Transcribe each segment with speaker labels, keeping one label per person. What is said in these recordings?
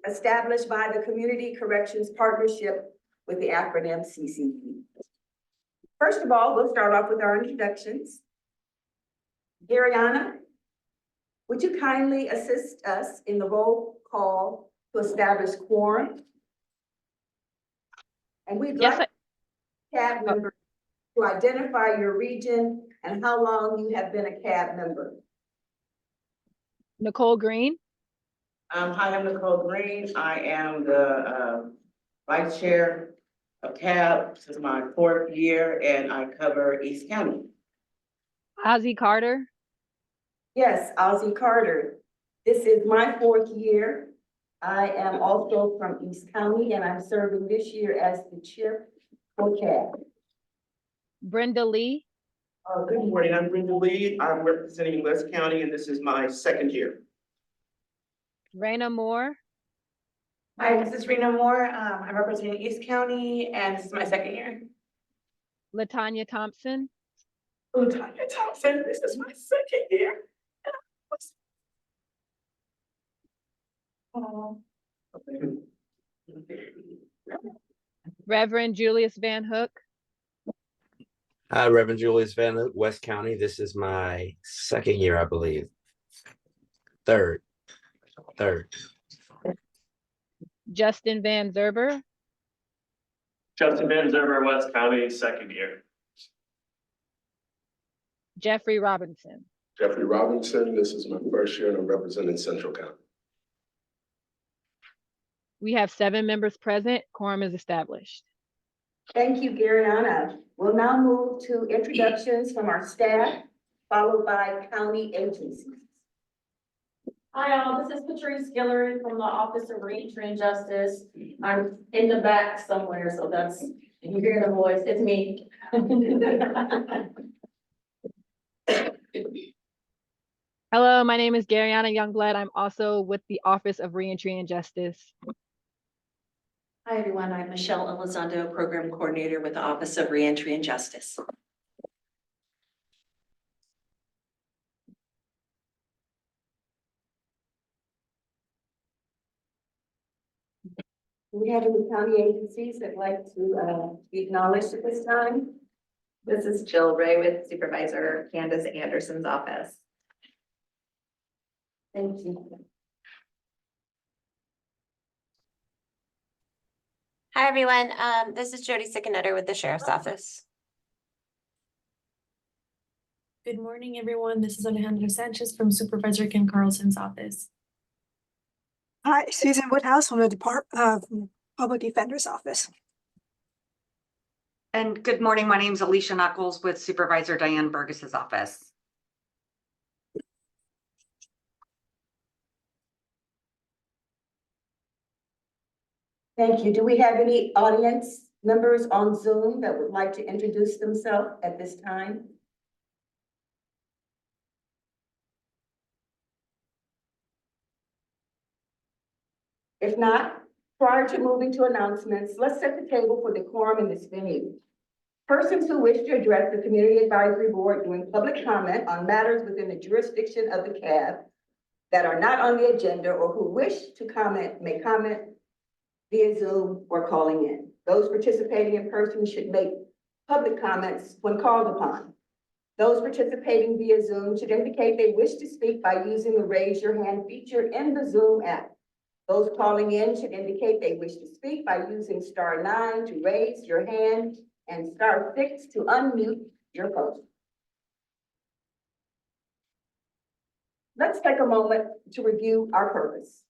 Speaker 1: established by the Community Corrections Partnership with the acronym CCP. First of all, we'll start off with our introductions. Ariana, would you kindly assist us in the roll call to establish quorum? And we'd like CAB members to identify your region and how long you have been a CAB member.
Speaker 2: Nicole Green.
Speaker 3: Hi, I'm Nicole Green. I am the vice chair of CAB. This is my 4th year and I cover East County.
Speaker 2: Ozzy Carter.
Speaker 1: Yes, Ozzy Carter. This is my 4th year. I am also from East County and I'm serving this year as the chair for CAB.
Speaker 2: Brenda Lee.
Speaker 4: Good morning, I'm Brenda Lee. I'm representing West County and this is my 2nd year.
Speaker 2: Raina Moore.
Speaker 5: Hi, this is Rena Moore. I'm representing East County and this is my 2nd year.
Speaker 2: Latanya Thompson.
Speaker 4: Tanya Thompson, this is my 2nd year.
Speaker 2: Reverend Julius Van Hook.
Speaker 6: Hi, Reverend Julius Van Hook, West County. This is my 2nd year, I believe. Third.
Speaker 2: Justin Van Zerber.
Speaker 7: Justin Van Zerber, West County, 2nd year.
Speaker 2: Jeffrey Robinson.
Speaker 8: Jeffrey Robinson, this is my 1st year and I'm representing Central County.
Speaker 2: We have 7 members present. Quorum is established.
Speaker 1: Thank you, Gariana. We'll now move to introductions from our staff, followed by county agencies.
Speaker 5: Hi, all. This is Patrice Guillory from the Office of Reentry and Justice. I'm in the back somewhere, so that's, you hear the voice, it's me.
Speaker 2: Hello, my name is Gariana Youngblood. I'm also with the Office of Reentry and Justice.
Speaker 9: Hi, everyone. I'm Michelle Elizondo, Program Coordinator with the Office of Reentry and Justice.
Speaker 1: Do we have any county agencies that like to be acknowledged at this time?
Speaker 10: This is Jill Ray with Supervisor Candace Anderson's office.
Speaker 1: Thank you.
Speaker 11: Hi, everyone. This is Jody Sickenetter with the Sheriff's Office.
Speaker 12: Good morning, everyone. This is Alejandra Sanchez from Supervisor Ken Carlson's office.
Speaker 13: Hi, Susan Woodhouse from the Public Defender's Office.
Speaker 14: And good morning. My name is Alicia Knuckles with Supervisor Diane Burgess's office.
Speaker 1: Thank you. Do we have any audience members on Zoom that would like to introduce themselves at this time? If not, prior to moving to announcements, let's set the table for decorum in this venue. Persons who wish to address the Community Advisory Board during public comment on matters within the jurisdiction of the CAB that are not on the agenda or who wish to comment may comment via Zoom or calling in. Those participating in person should make public comments when called upon. Those participating via Zoom should indicate they wish to speak by using the raise your hand feature in the Zoom app. Those calling in should indicate they wish to speak by using *9 to raise your hand and *6 to unmute your phone. Let's take a moment to review our purpose.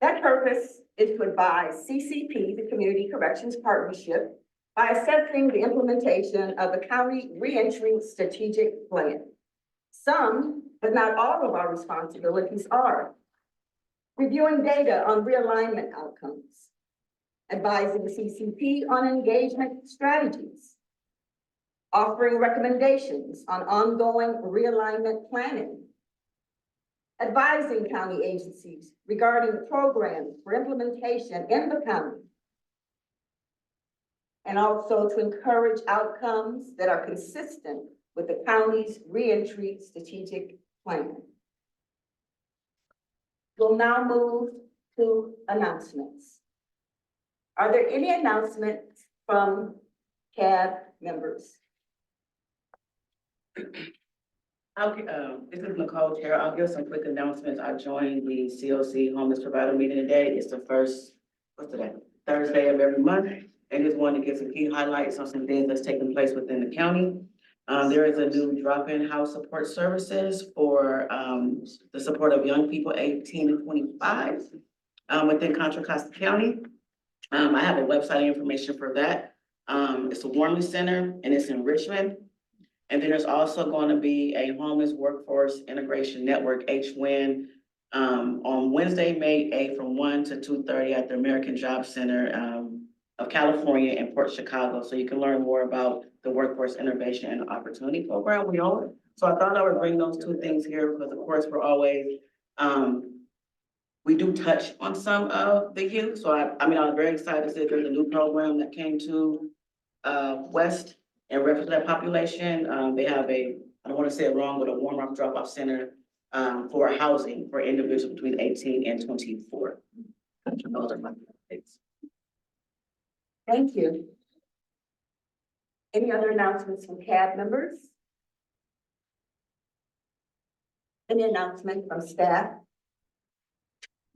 Speaker 1: That purpose is to advise CCP, the Community Corrections Partnership, by assessing the implementation of the County Reentry Strategic Plan. Some, but not all of our responsibilities are reviewing data on realignment outcomes, advising CCP on engagement strategies, offering recommendations on ongoing realignment planning, advising county agencies regarding programs for implementation in the county, and also to encourage outcomes that are consistent with the county's reentry strategic plan. We'll now move to announcements. Are there any announcements from CAB members?
Speaker 3: This is Nicole Chair. I'll give some quick announcements. I joined the COC Homeless Provider Meeting today. It's the first, what's today? Thursday of every month. And just wanted to give some key highlights on some things that's taking place within the county. There is a new drop-in house support services for, the support of young people 18 to 25, within Contra Costa County. I have a website information for that. It's a Warmly Center and it's in Richmond. And then there's also going to be a homeless workforce integration network, HWIN, on Wednesday, May 8th from 1 to 2:30 at the American Job Center of California in Port Chicago. So you can learn more about the Workforce Innovation and Opportunity Program we own. So I thought I would bring those two things here because of course we're always, we do touch on some of the youth. So I mean, I was very excited to see there's a new program that came to West in reference to that population. They have a, I don't want to say it wrong, but a warm-up drop-off center for housing for individuals between 18 and 24. Those are my things.
Speaker 1: Thank you. Any other announcements from CAB members? Any announcement from staff?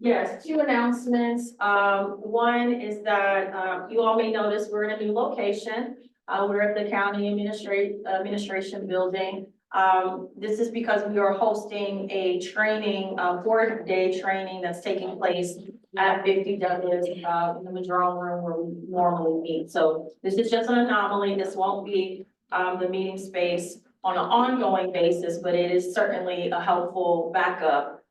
Speaker 5: Yes, two announcements. One is that, you all may notice we're in a new location. We're at the county administration building. This is because we are hosting a training, 4-day training that's taking place at 50 Douglas, in the Madrone room where we normally meet. So this is just an anomaly. This won't be, the meeting space on an ongoing basis, but it is certainly a helpful backup,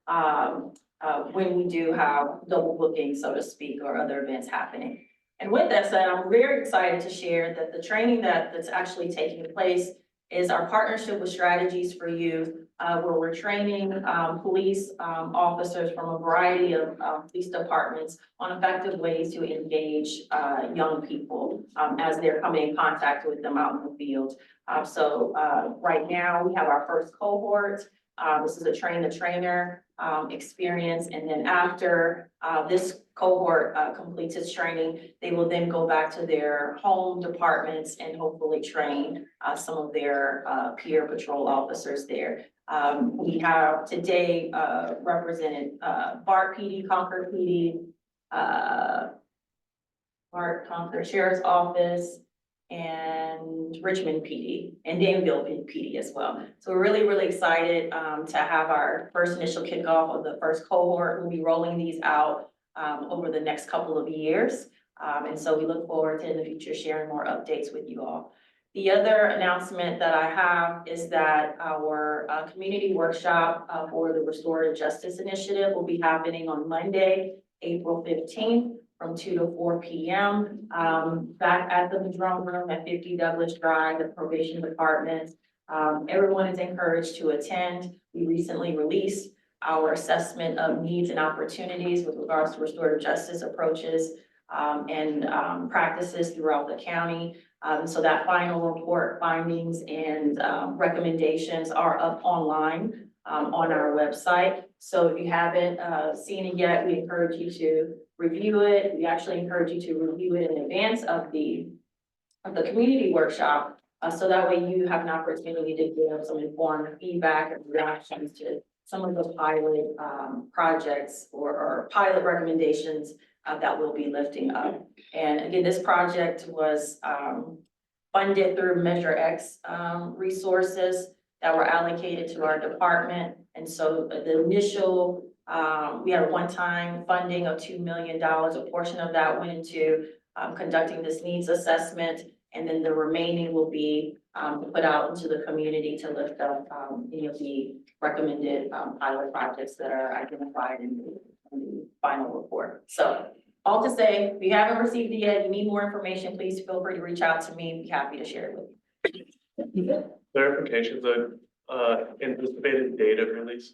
Speaker 5: when we do have double booking, so to speak, or other events happening. And with that said, I'm very excited to share that the training that's actually taking place is our partnership with Strategies for Youth, where we're training police officers from a variety of police departments on effective ways to engage young people as they're coming in contact with them out in the field. So right now we have our first cohort. This is a train the trainer experience. And then after this cohort completes its training, they will then go back to their home departments and hopefully train some of their peer patrol officers there. We have today represented BART PD, Concord PD, BART Concord Sheriff's Office, and Richmond PD, and Danville PD as well. So we're really, really excited to have our first initial kickoff of the first cohort. We'll be rolling these out over the next couple of years. And so we look forward to in the future sharing more updates with you all. The other announcement that I have is that our community workshop for the Restorative Justice Initiative will be happening on Monday, April 15th. From 2 to 4 p.m. Back at the Madrone room at 50 Douglas Drive, the probation department. Everyone is encouraged to attend. We recently released our assessment of needs and opportunities with regards to restorative justice approaches and practices throughout the county. So that final report findings and recommendations are up online on our website. So if you haven't seen it yet, we encourage you to review it. We actually encourage you to review it in advance of the community workshop. So that way you have an opportunity to give some informed feedback and reactions to some of those pilot projects or pilot recommendations that we'll be lifting up. And again, this project was funded through Measure X resources that were allocated to our department. And so the initial, we had a one-time funding of $2 million. A portion of that went into conducting this needs assessment. And then the remaining will be put out into the community to lift up any of the recommended pilot projects that are identified in the final report. So all to say, if you haven't received it yet, you need more information, please feel free to reach out to me. I'd be happy to share it with you.
Speaker 7: Clarification, the anticipated date of release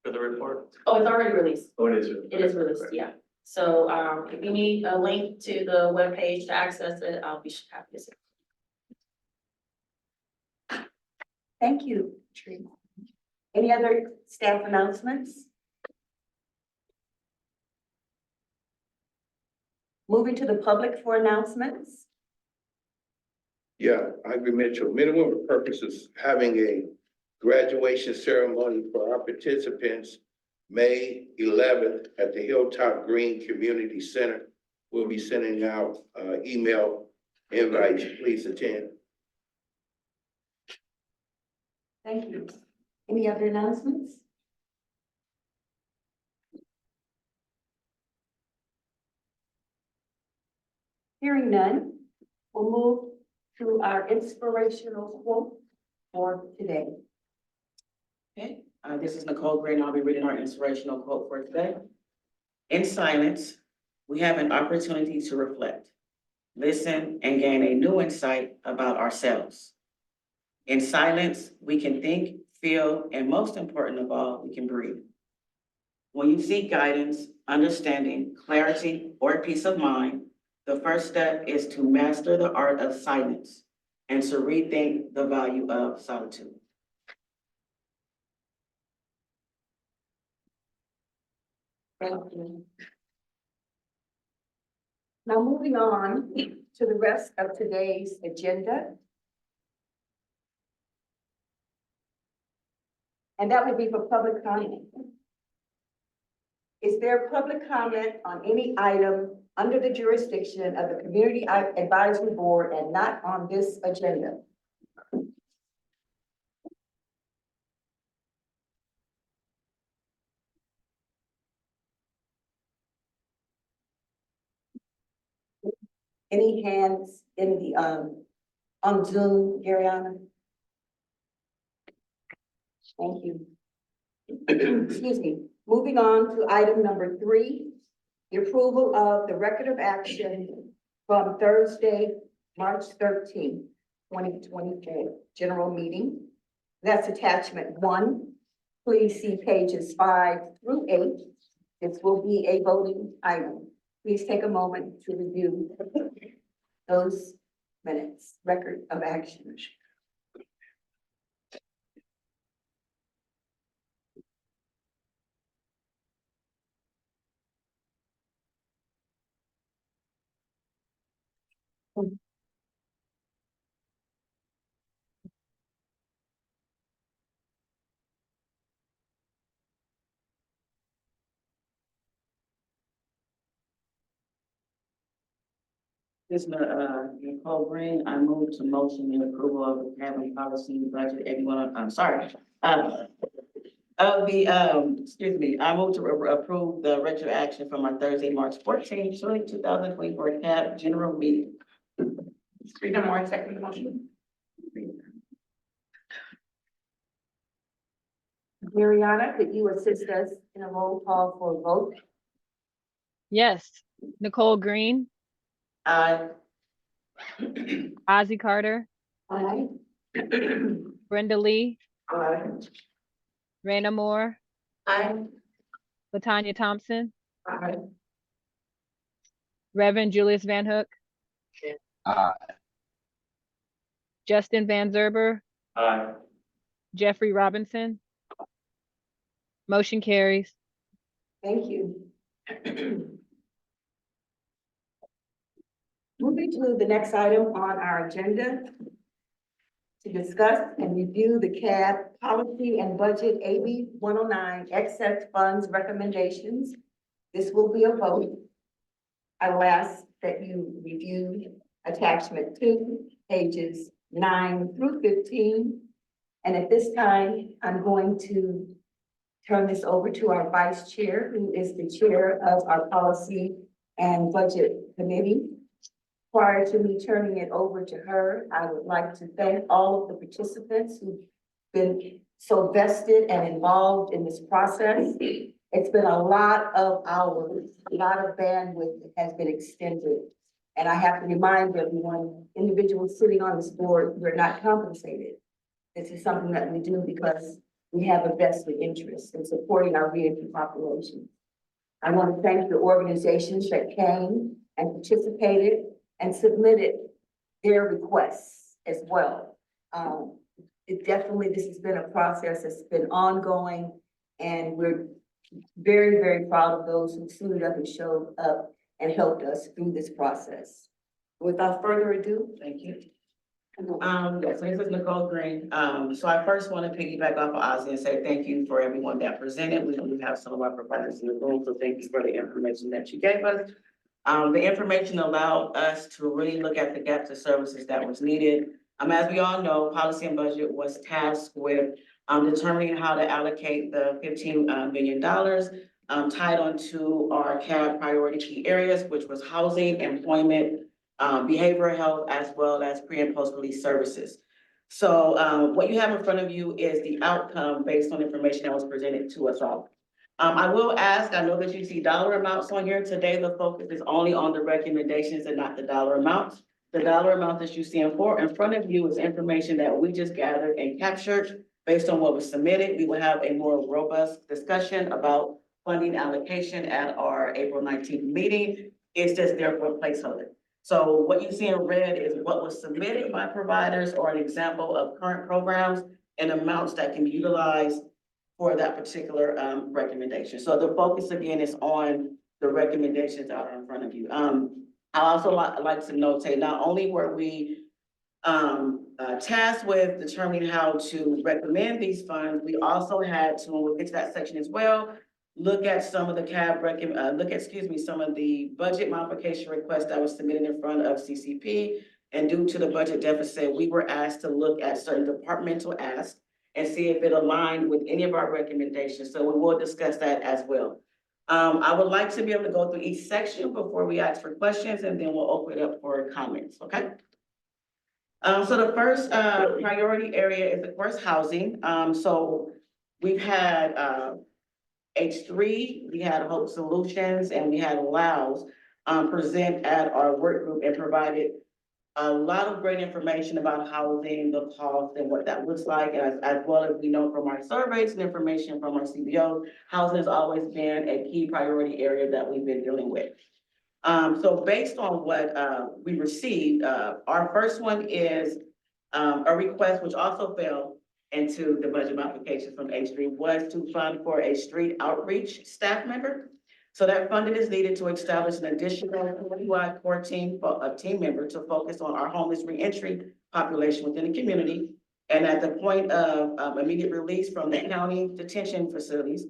Speaker 7: for the report?
Speaker 5: Oh, it's already released.
Speaker 7: Oh, it is.
Speaker 5: It is released, yeah. So if you need a link to the webpage to access it, I'll be happy to say.
Speaker 1: Thank you, Trina. Any other staff announcements? Moving to the public for announcements.
Speaker 8: Yeah, I agree, Mitchell. Minimum purpose is having a graduation ceremony for our participants, May 11th at the Hilltop Green Community Center. We'll be sending out email invites. Please attend.
Speaker 1: Thank you. Any other announcements? Hearing none, we'll move to our inspirational quote for today.
Speaker 3: Okay, this is Nicole Green. I'll be reading our inspirational quote for today. In silence, we have an opportunity to reflect, listen, and gain a new insight about ourselves. In silence, we can think, feel, and most important of all, we can breathe. When you seek guidance, understanding, clarity, or peace of mind, the first step is to master the art of silence and to rethink the value of solitude.
Speaker 1: Thank you. Now moving on to the rest of today's agenda. And that would be for public comment. Is there public comment on any item under the jurisdiction of the Community Advisory Board and not on this agenda? Any hands in the, on Zoom, Ariana? Thank you. Excuse me. Moving on to item number 3, the approval of the record of action from Thursday, March 13th, 2024, general meeting. That's attachment 1. Please see pages 5 through 8. This will be a voting item. Please take a moment to review those minutes, record of action.
Speaker 3: This is Nicole Green. I move to motion in approval of the cabin policy budget 81. I'm sorry. Of the, excuse me, I move to approve the retro action from our Thursday, March 14th, 2024 CAB general meeting.
Speaker 1: Read no more, second motion. Mariana, could you assist us in a roll call for a vote?
Speaker 2: Yes. Nicole Green,
Speaker 3: Aye.
Speaker 2: Ozzy Carter,
Speaker 1: Aye.
Speaker 2: Brenda Lee,
Speaker 1: Aye.
Speaker 2: Raina Moore,
Speaker 1: Aye.
Speaker 2: Latanya Thompson,
Speaker 1: Aye.
Speaker 2: Reverend Julius Van Hook, Justin Van Zerber,
Speaker 7: Aye.
Speaker 2: Jeffrey Robinson. Motion carries.
Speaker 1: Thank you. Moving to the next item on our agenda to discuss and review the CAB policy and budget AB 109 excess funds recommendations. This will be a vote. I will ask that you review attachment 2, pages 9 through 15. And at this time, I'm going to turn this over to our vice chair, who is the chair of our policy and budget committee. Prior to me turning it over to her, I would like to thank all of the participants who've been so vested and involved in this process. It's been a lot of hours, a lot of bandwidth that has been extended. And I have to remind everyone, individuals sitting on this board, we're not compensated. This is something that we do because we have a vested interest in supporting our reentry population. I want to thank the organizations that came and participated and submitted their requests as well. This has been a process that's been ongoing, and we're very, very proud of those who suited up and showed up and helped us through this process. Without further ado,
Speaker 3: Thank you. Yes, so this is Nicole Green. So I first want to piggyback off of Ozzy and say thank you for everyone that presented. We do have some of our providers in the room, so thank you for the information that you gave us. The information allowed us to really look at the gaps of services that was needed. As we all know, policy and budget was tasked with determining how to allocate the $15 million tied onto our CAB priority key areas, which was housing, employment, behavioral health, as well as pre and post-release services. So what you have in front of you is the outcome based on information that was presented to us all. I will ask, I know that you see dollar amounts on here. Today, the focus is only on the recommendations and not the dollar amounts. The dollar amount that you see in front of you is information that we just gathered and captured based on what was submitted. We will have a more robust discussion about funding allocation at our April 19th meeting. It's just there for a placeholder. So what you see in red is what was submitted by providers or an example of current programs and amounts that can be utilized for that particular recommendation. So the focus again is on the recommendations out in front of you. I also like to notate, not only were we tasked with determining how to recommend these funds, we also had to, and we'll get to that section as well, look at some of the some of the budget modification requests that was submitted in front of CCP. And due to the budget deficit, we were asked to look at certain departmental asks and see if it aligned with any of our recommendations. So we will discuss that as well. I would like to be able to go through each section before we ask for questions, and then we'll open it up for comments, okay? So the first priority area is, of course, housing. So we've had H3, we had Hope Solutions, and we had Laos present at our work group and provided a lot of great information about housing, the cost, and what that looks like. As well as we know from our surveys and information from our CBO, housing has always been a key priority area that we've been dealing with. So based on what we received, our first one is a request which also fell into the budget modification from H3 was to fund for a street outreach staff member. So that funding is needed to establish an additional county-wide core team member to focus on our homeless reentry population within the community. And at the point of immediate release from the county detention facilities.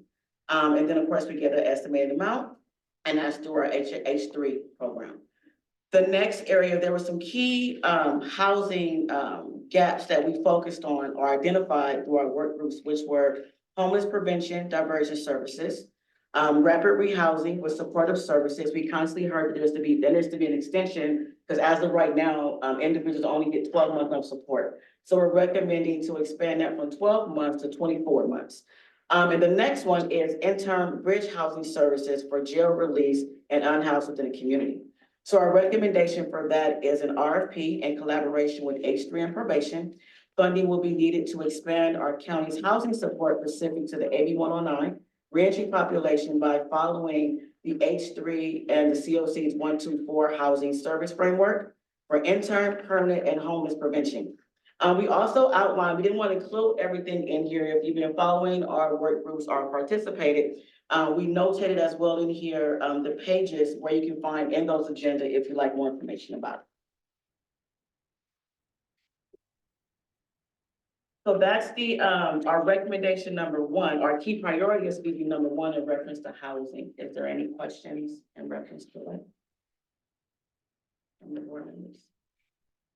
Speaker 3: And then of course we get an estimated amount, and that's through our H3 program. The next area, there were some key housing gaps that we focused on or identified through our work groups, which were homeless prevention, diversion services, rapid rehousing with supportive services. We constantly heard that there needs to be an extension, because as of right now, individuals only get 12 months of support. So we're recommending to expand that from 12 months to 24 months. And the next one is interim bridge housing services for jail release and unhoused within the community. So our recommendation for that is an RFP in collaboration with H3 and probation. Funding will be needed to expand our county's housing support specific to the AB 109 reentry population by following the H3 and the COC's 124 housing service framework for intern, permanent, and homeless prevention. We also outlined, we didn't want to include everything in here. If you've been following our work groups or participated, we notated as well in here the pages where you can find in those agenda if you'd like more information about it. So that's the our recommendation number one. Our key priority is speaking number one in reference to housing. Is there any questions in reference to it? From the board members?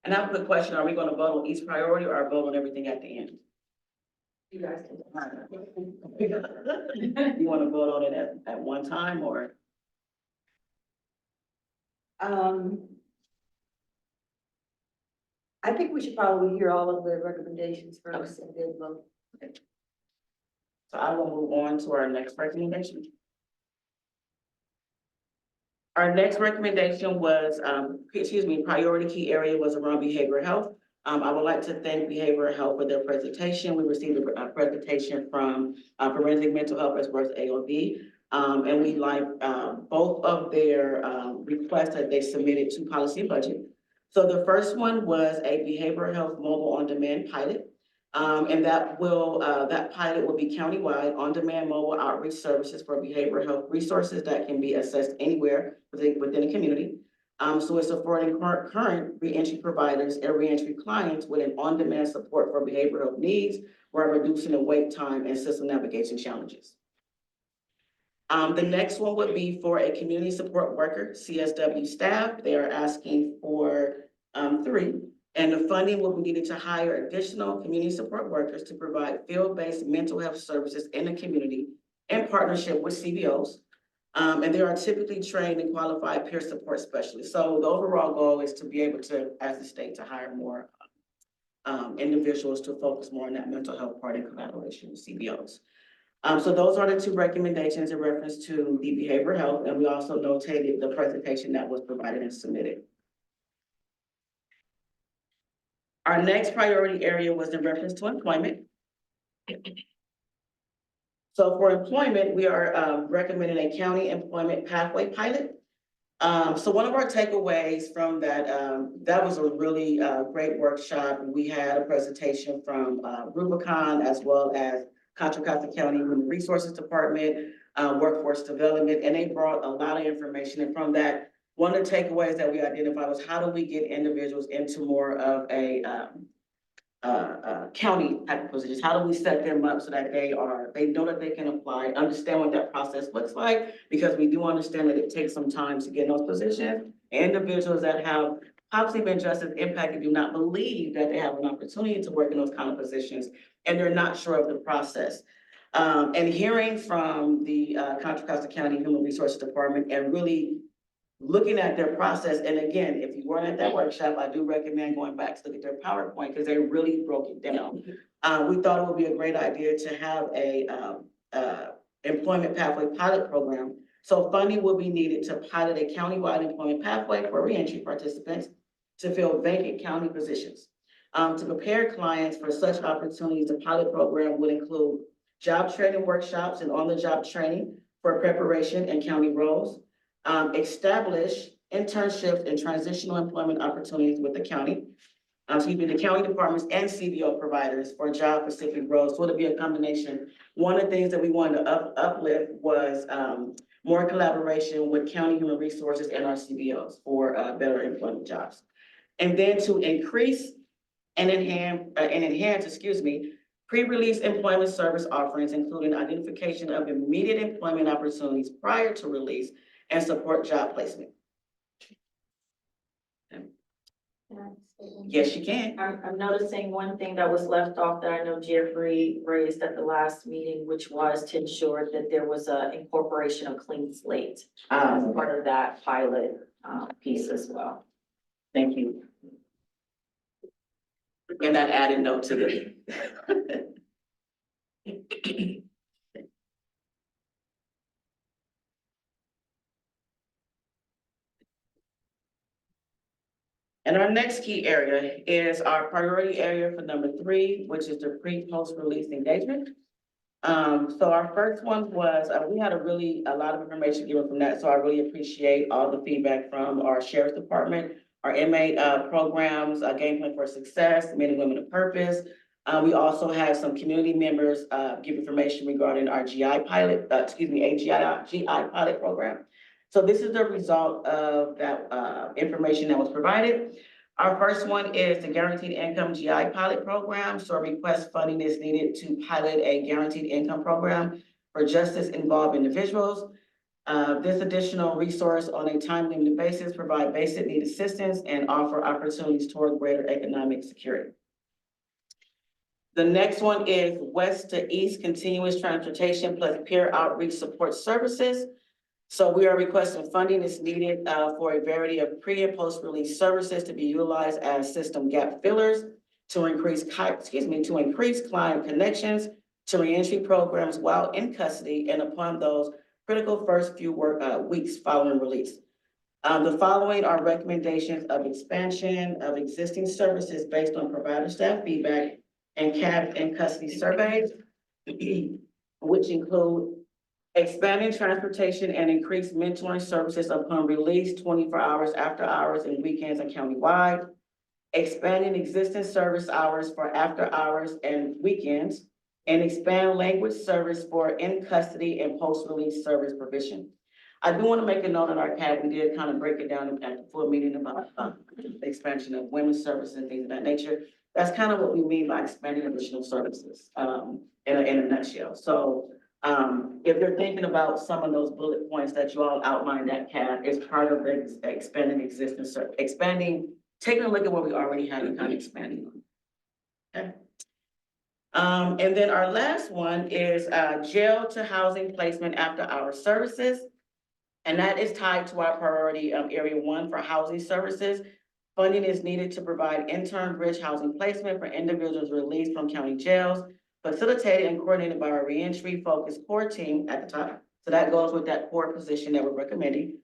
Speaker 3: And that was the question, are we going to vote on each priority or vote on everything at the end? You guys can decide. You want to vote on it at one time or?
Speaker 1: I think we should probably hear all of the recommendations first and then vote.
Speaker 3: So I will move on to our next recommendation. Our next recommendation was, priority key area was around behavioral health. I would like to thank Behavioral Health for their presentation. We received a presentation from Forensic Mental Health as well as AOD. And we like both of their requests that they submitted to policy and budget. So the first one was a behavioral health mobile on-demand pilot. And that pilot will be countywide on-demand mobile outreach services for behavioral health resources that can be accessed anywhere within a community. So it's affording current reentry providers and reentry clients with an on-demand support for behavioral health needs while reducing the wait time and system navigation challenges. The next one would be for a community support worker, CSW staff. They are asking for 3. And the funding will be needed to hire additional community support workers to provide field-based mental health services in the community in partnership with CBOs. And they are typically trained and qualified peer support specialists. So the overall goal is to be able to, as the state, to hire more individuals to focus more on that mental health part in collaboration with CBOs. So those are the 2 recommendations in reference to the behavioral health, and we also notated the presentation that was provided and submitted. Our next priority area was in reference to employment. So for employment, we are recommending a county employment pathway pilot. So one of our takeaways from that, that was a really great workshop. We had a presentation from Rubicon as well as Contra Costa County Human Resources Department, Workforce Development, and they brought a lot of information. And from that, one of the takeaways that we identified was how do we get individuals into more of a county type of positions? How do we set them up so that they know that they can apply, understand what that process looks like? Because we do understand that it takes some time to get in those positions. Individuals that have possibly been justice impacted do not believe that they have an opportunity to work in those kind of positions, and they're not sure of the process. And hearing from the Contra Costa County Human Resources Department and really looking at their process, and again, if you weren't at that workshop, I do recommend going back to look at their PowerPoint because they really broke it down. We thought it would be a great idea to have a employment pathway pilot program. So funding will be needed to pilot a countywide employment pathway for reentry participants to fill vacant county positions. To prepare clients for such opportunities, the pilot program would include job training workshops and on-the-job training for preparation and county roles. Establish internships and transitional employment opportunities with the county, the county departments and CBO providers for job-specific roles. So it'll be a combination. One of the things that we wanted to uplift was more collaboration with county human resources and our CBOs for better employment jobs. And then to increase and enhance, pre-release employment service offerings, including identification of immediate employment opportunities prior to release and support job placement. Yes, you can.
Speaker 5: I'm noticing one thing that was left off that I know Jeffrey raised at the last meeting, which was to ensure that there was a incorporation of clean slate as part of that pilot piece as well.
Speaker 3: Thank you. And that added note to the And our next key area is our priority area for number 3, which is the pre-post release engagement. So our first one was, we had a lot of information given from that. So I really appreciate all the feedback from our Sheriff's Department, our inmate programs, Game Plan for Success, Men and Women of Purpose. We also had some community members give information regarding our GI pilot, GI pilot program. So this is the result of that information that was provided. Our first one is the Guaranteed Income GI Pilot Program. So request funding is needed to pilot a guaranteed income program for justice-involved individuals. This additional resource on a time-limited basis provide basic need assistance and offer opportunities toward greater economic security. The next one is West to East Continuous Transportation plus Peer Outreach Support Services. So we are requesting funding is needed for a variety of pre and post-release services to be utilized as system gap fillers to increase client connections to reentry programs while in custody and upon those critical first few weeks following release. The following are recommendations of expansion of existing services based on provider staff feedback and CAP and custody surveys, which include expanding transportation and increased mentoring services upon release 24 hours after hours and weekends and countywide. expanding existing service hours for after hours and weekends, and expand language service for in custody and post-release service provision. I do want to make a note on our CAB, we did kind of break it down at the full meeting about the expansion of women's services and things of that nature. That's kind of what we mean by expanding additional services, in a nutshell. So, if you're thinking about some of those bullet points that you all outlined at CAB, it's part of the expanding existing taking a look at what we already have and kind of expanding on. Okay. And then our last one is, jail to housing placement after hour services. And that is tied to our priority, area 1 for housing services. Funding is needed to provide intern bridge housing placement for individuals released from county jails, facilitated and coordinated by our reentry focused core team at the top. So that goes with that core position that we're recommending.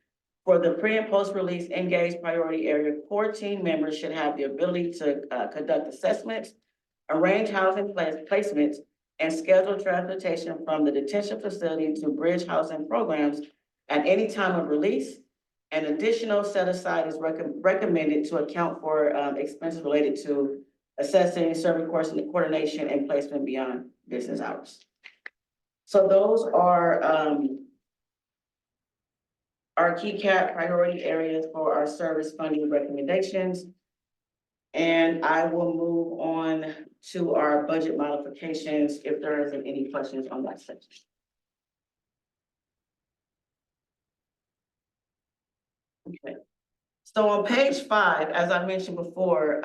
Speaker 3: For the pre and post-release engaged priority area, core team members should have the ability to conduct assessments, arrange housing placements, and schedule transportation from the detention facility to bridge housing programs at any time of release. An additional set aside is recommended to account for expenses related to assessing, serving coordination, and placement beyond business hours. So those are our key CAP priority areas for our service funding recommendations. And I will move on to our budget modifications if there isn't any questions on that section. Okay. So on page 5, as I mentioned before,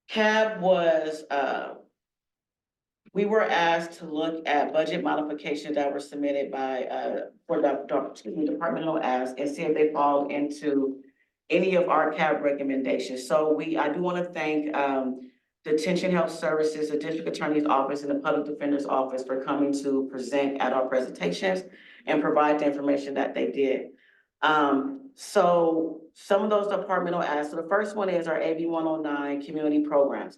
Speaker 3: CAB was, we were asked to look at budget modifications that were submitted by, for the departmental asks and see if they fall into any of our CAB recommendations. So I do want to thank Detention Health Services, the District Attorney's Office, and the Public Defender's Office for coming to present at our presentations and provide the information that they did. So some of those departmental asks, so the first one is our AB 109 community programs.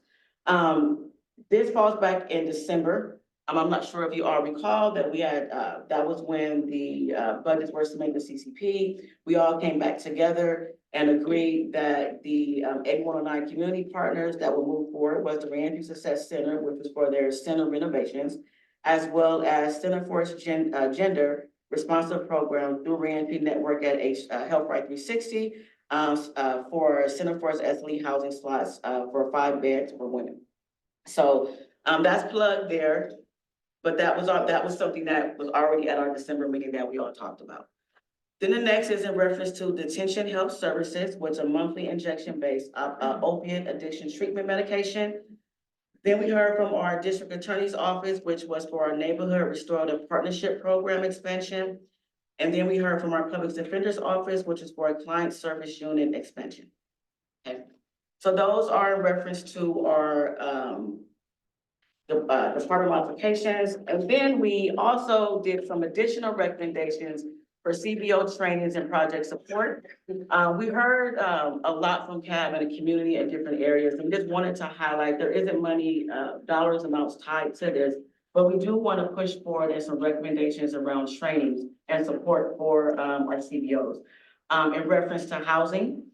Speaker 3: This falls back in December. I'm not sure if you all recall that we had, that was when the budgets were submitted to CCP. We all came back together and agreed that the AB 109 community partners that will move forward was the Reentry Success Center, which was for their center renovations, as well as Center for Gender Responsive Program through Reentry Network at Health Right 360 for Center for SLE housing slots for 5 beds for women. So that's plugged there, but that was something that was already at our December meeting that we all talked about. Then the next is in reference to Detention Health Services, which is a monthly injection-based opiate addiction treatment medication. Then we heard from our District Attorney's Office, which was for our Neighborhood Restorative Partnership Program expansion. And then we heard from our Public Defender's Office, which is for a Client Service Unit expansion. Okay. So those are in reference to our department modifications. And then we also did some additional recommendations for CBO trainings and project support. We heard a lot from CAB and the community in different areas, and we just wanted to highlight there isn't money, dollars amounts tied to this, but we do want to push forward in some recommendations around trainings and support for our CBOs. In reference to housing,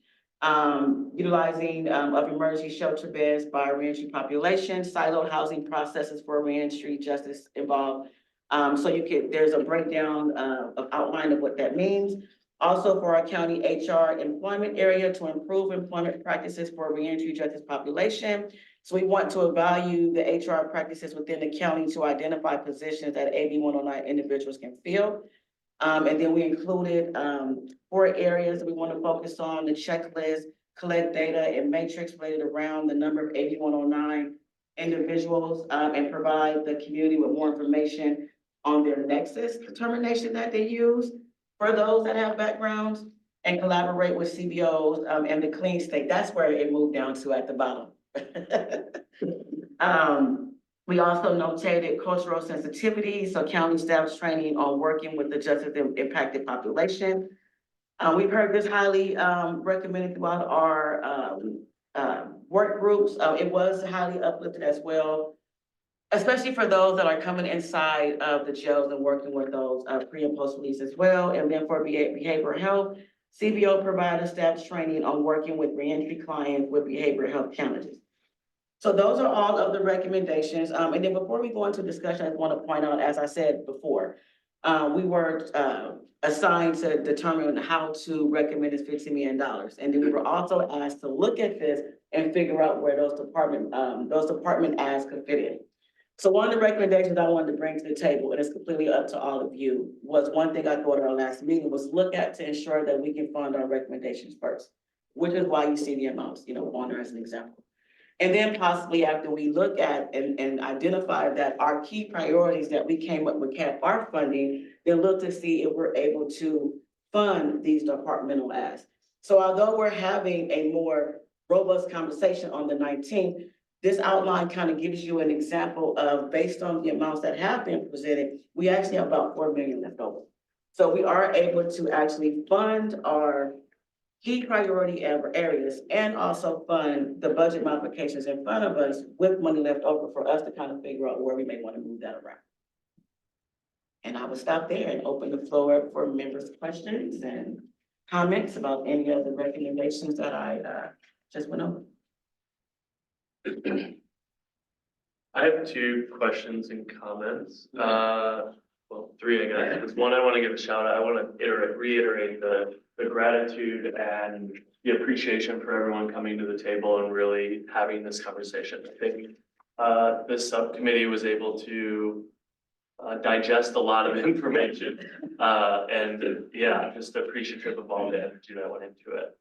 Speaker 3: utilizing of emergency shelter beds by reentry population, siloed housing processes for reentry justice involved. So there's a breakdown of outline of what that means. Also for our county HR employment area to improve employment practices for reentry justice population. So we want to evaluate the HR practices within the county to identify positions that AB 109 individuals can fill. And then we included 4 areas that we want to focus on: the checklist, collect data and matrix related around the number of AB 109 individuals, and provide the community with more information on their nexus determination that they use for those that have backgrounds, and collaborate with CBOs and the clean state. That's where it moved down to at the bottom. We also notated cultural sensitivity, so county staff's training on working with the justice impacted population. We've heard this highly recommended throughout our work groups. It was highly uplifted as well, especially for those that are coming inside of the jails and working with those pre and post release as well. And then for behavioral health, CBO provider staff training on working with reentry clients with behavioral health challenges. So those are all of the recommendations. And then before we go into discussion, I want to point out, as I said before, we were assigned to determine how to recommend this $15 million. And then we were also asked to look at this and figure out where those department asks could fit in. So one of the recommendations I wanted to bring to the table, and it's completely up to all of you, was one thing I thought at our last meeting was look at to ensure that we can fund our recommendations first, which is why you see the amounts, on there as an example. And then possibly after we look at and identify that our key priorities that we came up with cap our funding, then look to see if we're able to fund these departmental asks. So although we're having a more robust conversation on the 19th, this outline kind of gives you an example of, based on the amounts that have been presented, we actually have about 4 million left over. So we are able to actually fund our key priority areas and also fund the budget modifications in front of us with money left over for us to kind of figure out where we may want to move that around. And I will stop there and open the floor up for members' questions and comments about any of the recommendations that I just went over.
Speaker 7: I have 2 questions and comments. Well, 3, I guess. Because one, I want to give a shout out. I want to reiterate the gratitude and the appreciation for everyone coming to the table and really having this conversation. I think this subcommittee was able to digest a lot of information. And yeah, just appreciative of all the energy that went into it.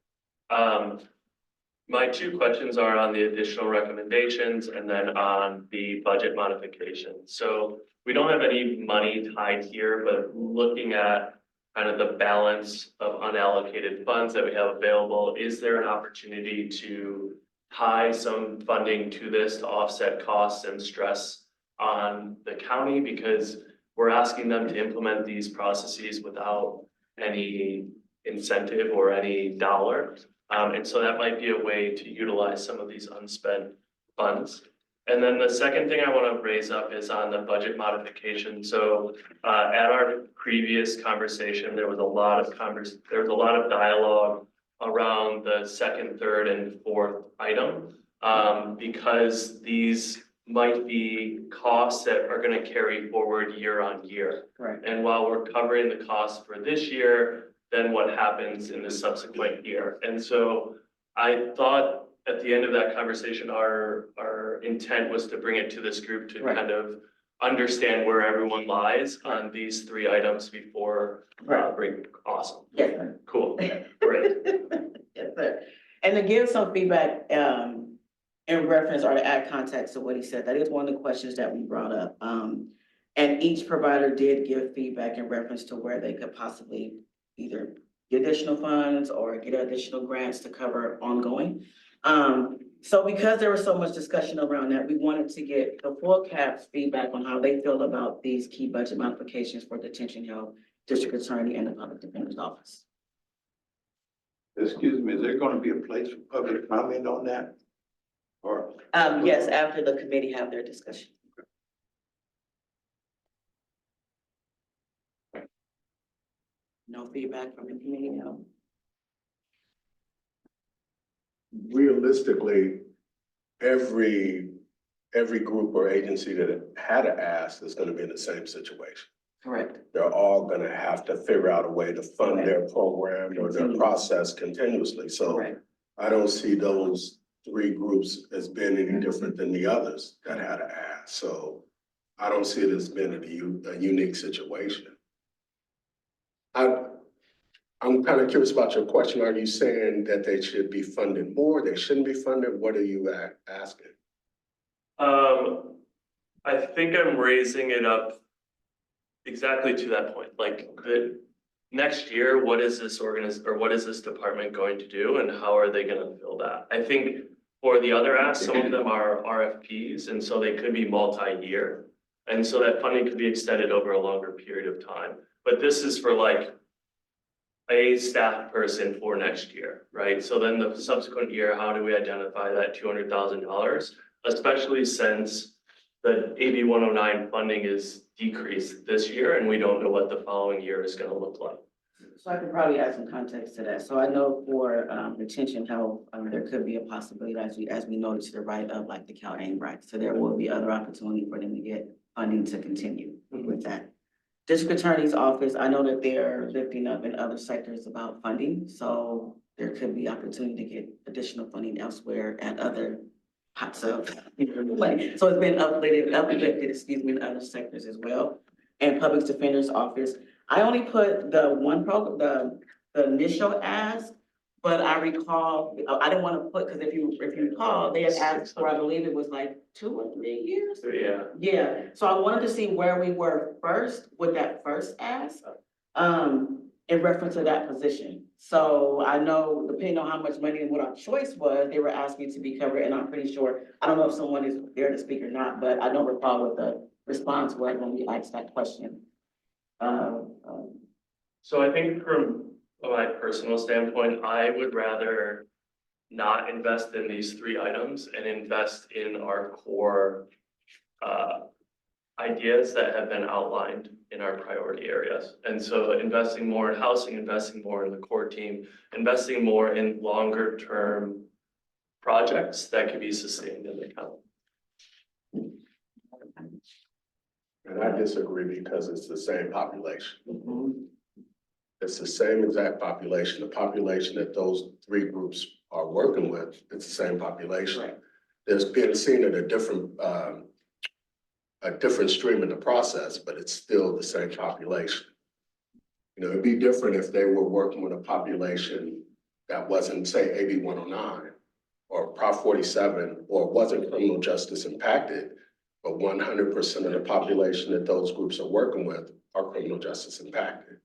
Speaker 7: My 2 questions are on the additional recommendations and then on the budget modification. So we don't have any money tied here, but looking at kind of the balance of unallocated funds that we have available, is there an opportunity to tie some funding to this to offset costs and stress on the county? Because we're asking them to implement these processes without any incentive or any dollar. And so that might be a way to utilize some of these unspent funds. And then the second thing I want to raise up is on the budget modification. So at our previous conversation, there was a lot of dialogue around the 2nd, 3rd, and 4th item, because these might be costs that are going to carry forward year on year.
Speaker 3: Right.
Speaker 7: And while we're covering the costs for this year, then what happens in the subsequent year? And so I thought at the end of that conversation, our intent was to bring it to this group to kind of understand where everyone lies on these 3 items before bring. Awesome.
Speaker 3: Yes, sir.
Speaker 7: Cool. Great.
Speaker 3: Yes, sir. And to give some feedback in reference or to add context to what he said, that is one of the questions that we brought up. And each provider did give feedback in reference to where they could possibly either get additional funds or get additional grants to cover ongoing. So because there was so much discussion around that, we wanted to get the full CAP's feedback on how they feel about these key budget modifications for detention health, district attorney, and the public defender's office.
Speaker 8: Excuse me, is there gonna be a place for public comment on that? Or?
Speaker 3: Yes, after the committee have their discussion. No feedback from the committee, no?
Speaker 15: Realistically, every group or agency that had an ask is going to be in the same situation.
Speaker 3: Correct.
Speaker 15: They're all going to have to figure out a way to fund their program or their process continuously. So I don't see those 3 groups as being any different than the others that had an ask. So I don't see it as being a unique situation. I'm kind of curious about your question. Are you saying that they should be funded more? They shouldn't be funded? What are you asking?
Speaker 7: I think I'm raising it up exactly to that point. Like the next year, what is this department going to do and how are they going to fill that? I think for the other asks, some of them are RFPs, and so they could be multi-year. And so that funding could be extended over a longer period of time. But this is for like a staff person for next year, right? So then the subsequent year, how do we identify that $200,000, especially since the AB 109 funding is decreased this year and we don't know what the following year is going to look like.
Speaker 3: So I could probably add some context to that. So I know for retention health, there could be a possibility as we noted to the right of like the Cal AIM right. So there will be other opportunity for them to get funding to continue with that. District Attorney's Office, I know that they're lifting up in other sectors about funding, so there could be opportunity to get additional funding elsewhere at other pots of money. So it's been uplifted, excuse me, in other sectors as well. And Public Defender's Office, I only put the one program, the initial ask, but I recall, I didn't want to put, because if you recall, they had asked for, I believe it was like 2 or 3 years.
Speaker 7: Yeah.
Speaker 3: Yeah, so I wanted to see where we were first with that first ask, in reference to that position. So I know depending on how much money and what our choice was, they were asking to be covered, and I'm pretty sure, I don't know if someone is there to speak or not, but I don't recall what the response was when we asked that question.
Speaker 7: So I think from my personal standpoint, I would rather not invest in these 3 items and invest in our core ideas that have been outlined in our priority areas. And so investing more in housing, investing more in the core team, investing more in longer term projects that can be sustained in the county.
Speaker 15: And I disagree because it's the same population. It's the same exact population. The population that those 3 groups are working with, it's the same population.
Speaker 3: Right.
Speaker 15: There's been seen at a different stream in the process, but it's still the same population. You know, it'd be different if they were working with a population that wasn't, say, AB 109 or Prop 47, or wasn't criminal justice impacted, but 100% of the population that those groups are working with are criminal justice impacted.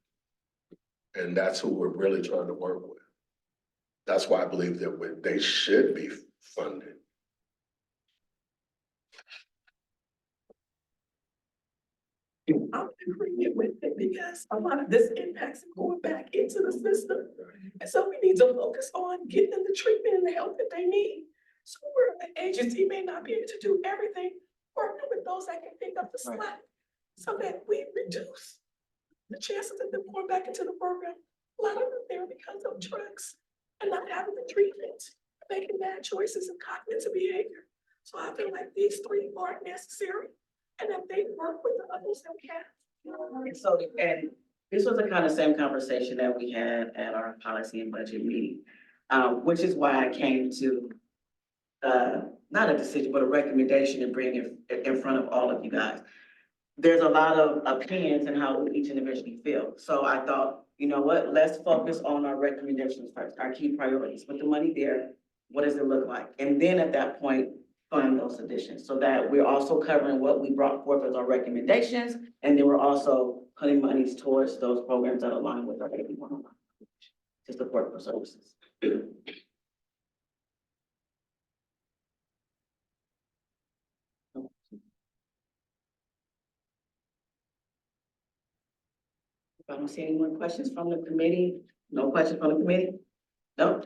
Speaker 15: And that's who we're really trying to work with. That's why I believe that they should be funded.
Speaker 4: I'm in agreement with it because a lot of this impacts going back into the system. And so we need to focus on getting them the treatment and the help that they need. So we're an agency may not be able to do everything, partner with those that can pick up the slack so that we reduce the chances of them going back into the program. A lot of them there because of drugs and not having the treatment, making bad choices and cognitive behavior. So I feel like these 3 are necessary. And then they work with the others that we have.
Speaker 3: So, and this was the kind of same conversation that we had at our policy and budget meeting, which is why I came to, not a decision, but a recommendation and bring it in front of all of you guys. There's a lot of opinions and how each individually feel. So I thought, you know what, let's focus on our recommendations first, our key priorities. With the money there, what does it look like? And then at that point, fund those additions so that we're also covering what we brought forth as our recommendations. And then we're also putting monies towards those programs that align with our AB 109 to support for services. I don't see any more questions from the committee. No questions from the committee? No?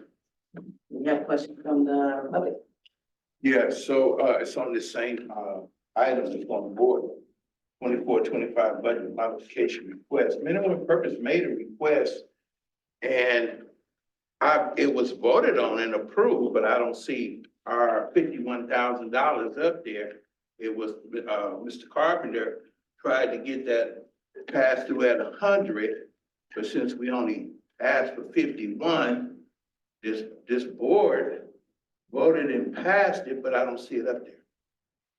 Speaker 3: We have questions from the public.
Speaker 8: Yeah, so it's on the same item that's on the board. 24-25 budget modification request. Minimum Purpose made a request and it was voted on and approved, but I don't see our $51,000 up there. It was Mr. Carpenter tried to get that passed through at 100, but since we only asked for 51, this board voted and passed it, but I don't see it up there.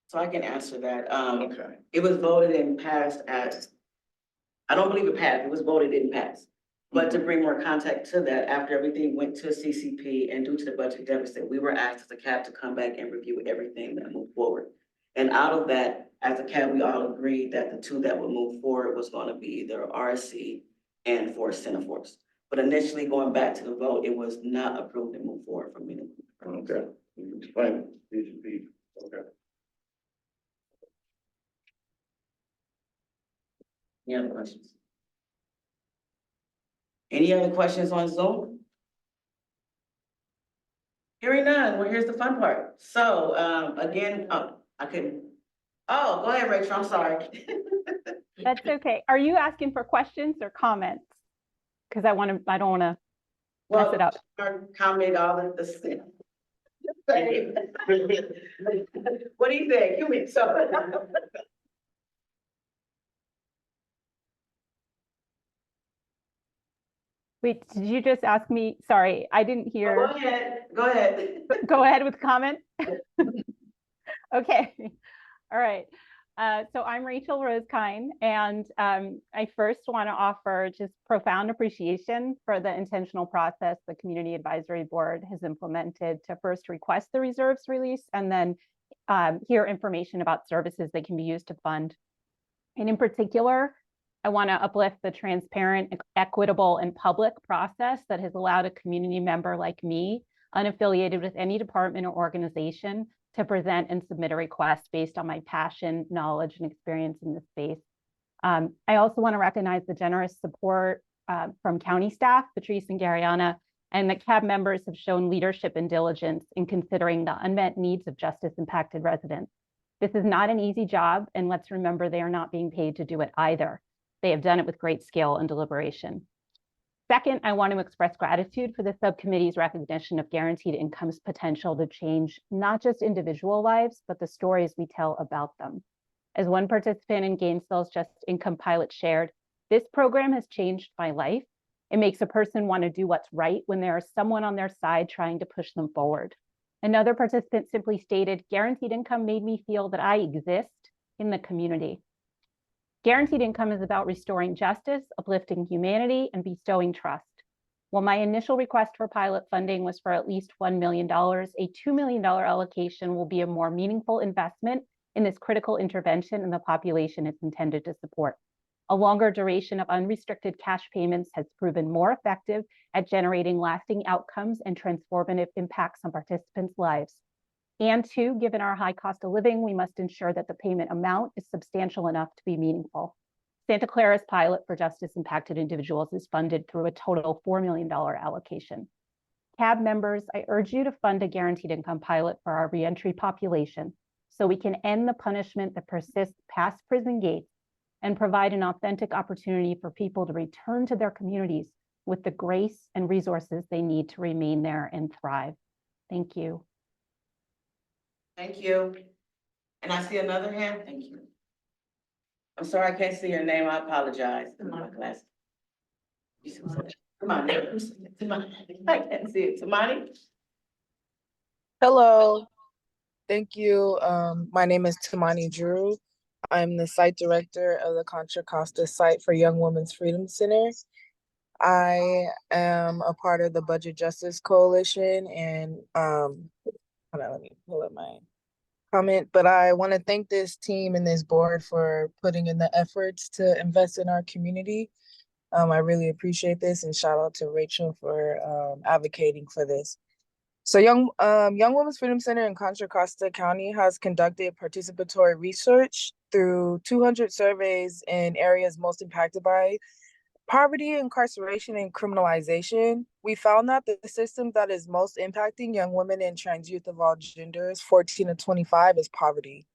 Speaker 3: So I can answer that.
Speaker 8: Okay.
Speaker 3: It was voted and passed I don't believe it passed, it was voted and passed. But to bring more context to that, after everything went to CCP and due to the budget deficit, we were asked as a CAB to come back and review everything that moved forward. And out of that, as a CAB, we all agreed that the 2 that would move forward was going to be either RSC and Force Centerforce. But initially going back to the vote, it was not approved and moved forward from minimum.
Speaker 8: Okay. You explain it. Okay.
Speaker 3: Any other questions? Any other questions on Zoom? Hearing none, well, here's the fun part. So, again, I couldn't. Oh, go ahead, Rachel, I'm sorry.
Speaker 16: That's okay. Are you asking for questions or comments? because I don't want to mess
Speaker 3: Well,
Speaker 16: it up.
Speaker 3: comment all of the same. What do you think? You mean so?
Speaker 16: Wait, did you just ask me? Sorry, I didn't hear.
Speaker 3: Go ahead, go ahead.
Speaker 16: Go ahead with comment. Okay, all right. So I'm Rachel Rosekine, and I first want to offer just profound appreciation for the intentional process the Community Advisory Board has implemented to first request the reserves release and then hear information about services that can be used to fund. And in particular, I want to uplift the transparent, equitable, and public process that has allowed a community member like me, unaffiliated with any department or organization, to present and submit a request based on my passion, knowledge, and experience in this space. I also want to recognize the generous support from county staff, Patrice and Garyana, and the CAB members have shown leadership and diligence in considering the unmet needs of justice-impacted residents. This is not an easy job, and let's remember they are not being paid to do it either. They have done it with great skill and deliberation. Second, I want to express gratitude for the subcommittee's recognition of guaranteed income's potential to change not just individual lives, but the stories we tell about them. As one participant in Gainesville's Just Income Pilot shared, this program has changed my life. It makes a person want to do what's right when there is someone on their side trying to push them forward. Another participant simply stated, guaranteed income made me feel that I exist in the community. Guaranteed income is about restoring justice, uplifting humanity, and bestowing trust. While my initial request for pilot funding was for at least $1 million, a $2 million allocation will be a more meaningful investment in this critical intervention in the population it's intended to support. A longer duration of unrestricted cash payments has proven more effective at generating lasting outcomes and transformative impacts on participants' lives. And two, given our high cost of living, we must ensure that the payment amount is substantial enough to be meaningful. Santa Clara's pilot for justice-impacted individuals is funded through a total $4 million allocation. CAB members, I urge you to fund a guaranteed income pilot for our reentry population so we can end the punishment that persists past prison gates and provide an authentic opportunity for people to return to their communities with the grace and resources they need to remain there and thrive. Thank you.
Speaker 3: Thank you. And I see another hand. Thank you. I'm sorry, I can't see your name. I apologize. My glasses. Tamani. I can't see it. Tamani?
Speaker 17: Hello. Thank you. My name is Tamani Drew. I'm the site director of the Contra Costa site for Young Women's Freedom Center. I am a part of the Budget Justice Coalition and hold on, let me pull up my comment, but I want to thank this team and this board for putting in the efforts to invest in our community. I really appreciate this, and shout out to Rachel for advocating for this. So Young Women's Freedom Center in Contra Costa County has conducted participatory research through 200 surveys in areas most impacted by poverty, incarceration, and criminalization. We found that the system that is most impacting young women and trans youth of all genders, 14 to 25, is poverty.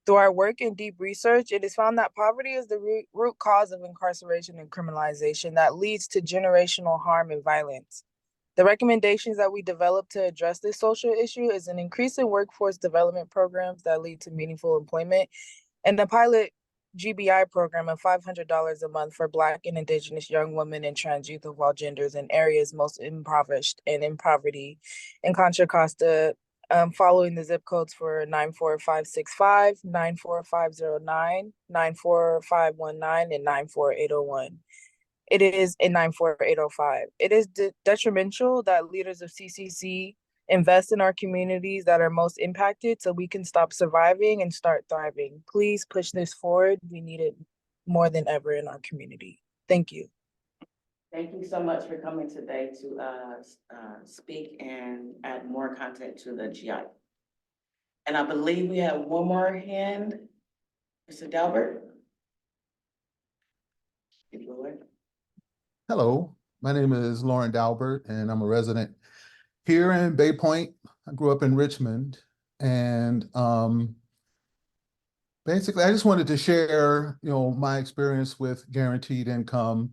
Speaker 17: Through our work and deep research, it is found that poverty is the root cause of incarceration and criminalization that leads to generational harm and violence. The recommendations that we developed to address this social issue is an increase in workforce development programs that lead to meaningful employment, and the pilot GBI program of $500 a month for Black and Indigenous young women and trans youth of all genders in areas most impoverished and in poverty in Contra Costa, following the zip codes for 94565, 94509, 94519, and 94801. It is in 94805. It is detrimental that leaders of CCC invest in our communities that are most impacted so we can stop surviving and start thriving. Please push this forward. We need it more than ever in our community. Thank you.
Speaker 3: Thank you so much for coming today to speak and add more content to the GI. And I believe we have one more hand, Mr. Delbert.
Speaker 18: Hello, my name is Lauren Dalbert, and I'm a resident here in Bay Point. I grew up in Richmond, and basically, I just wanted to share, my experience with guaranteed income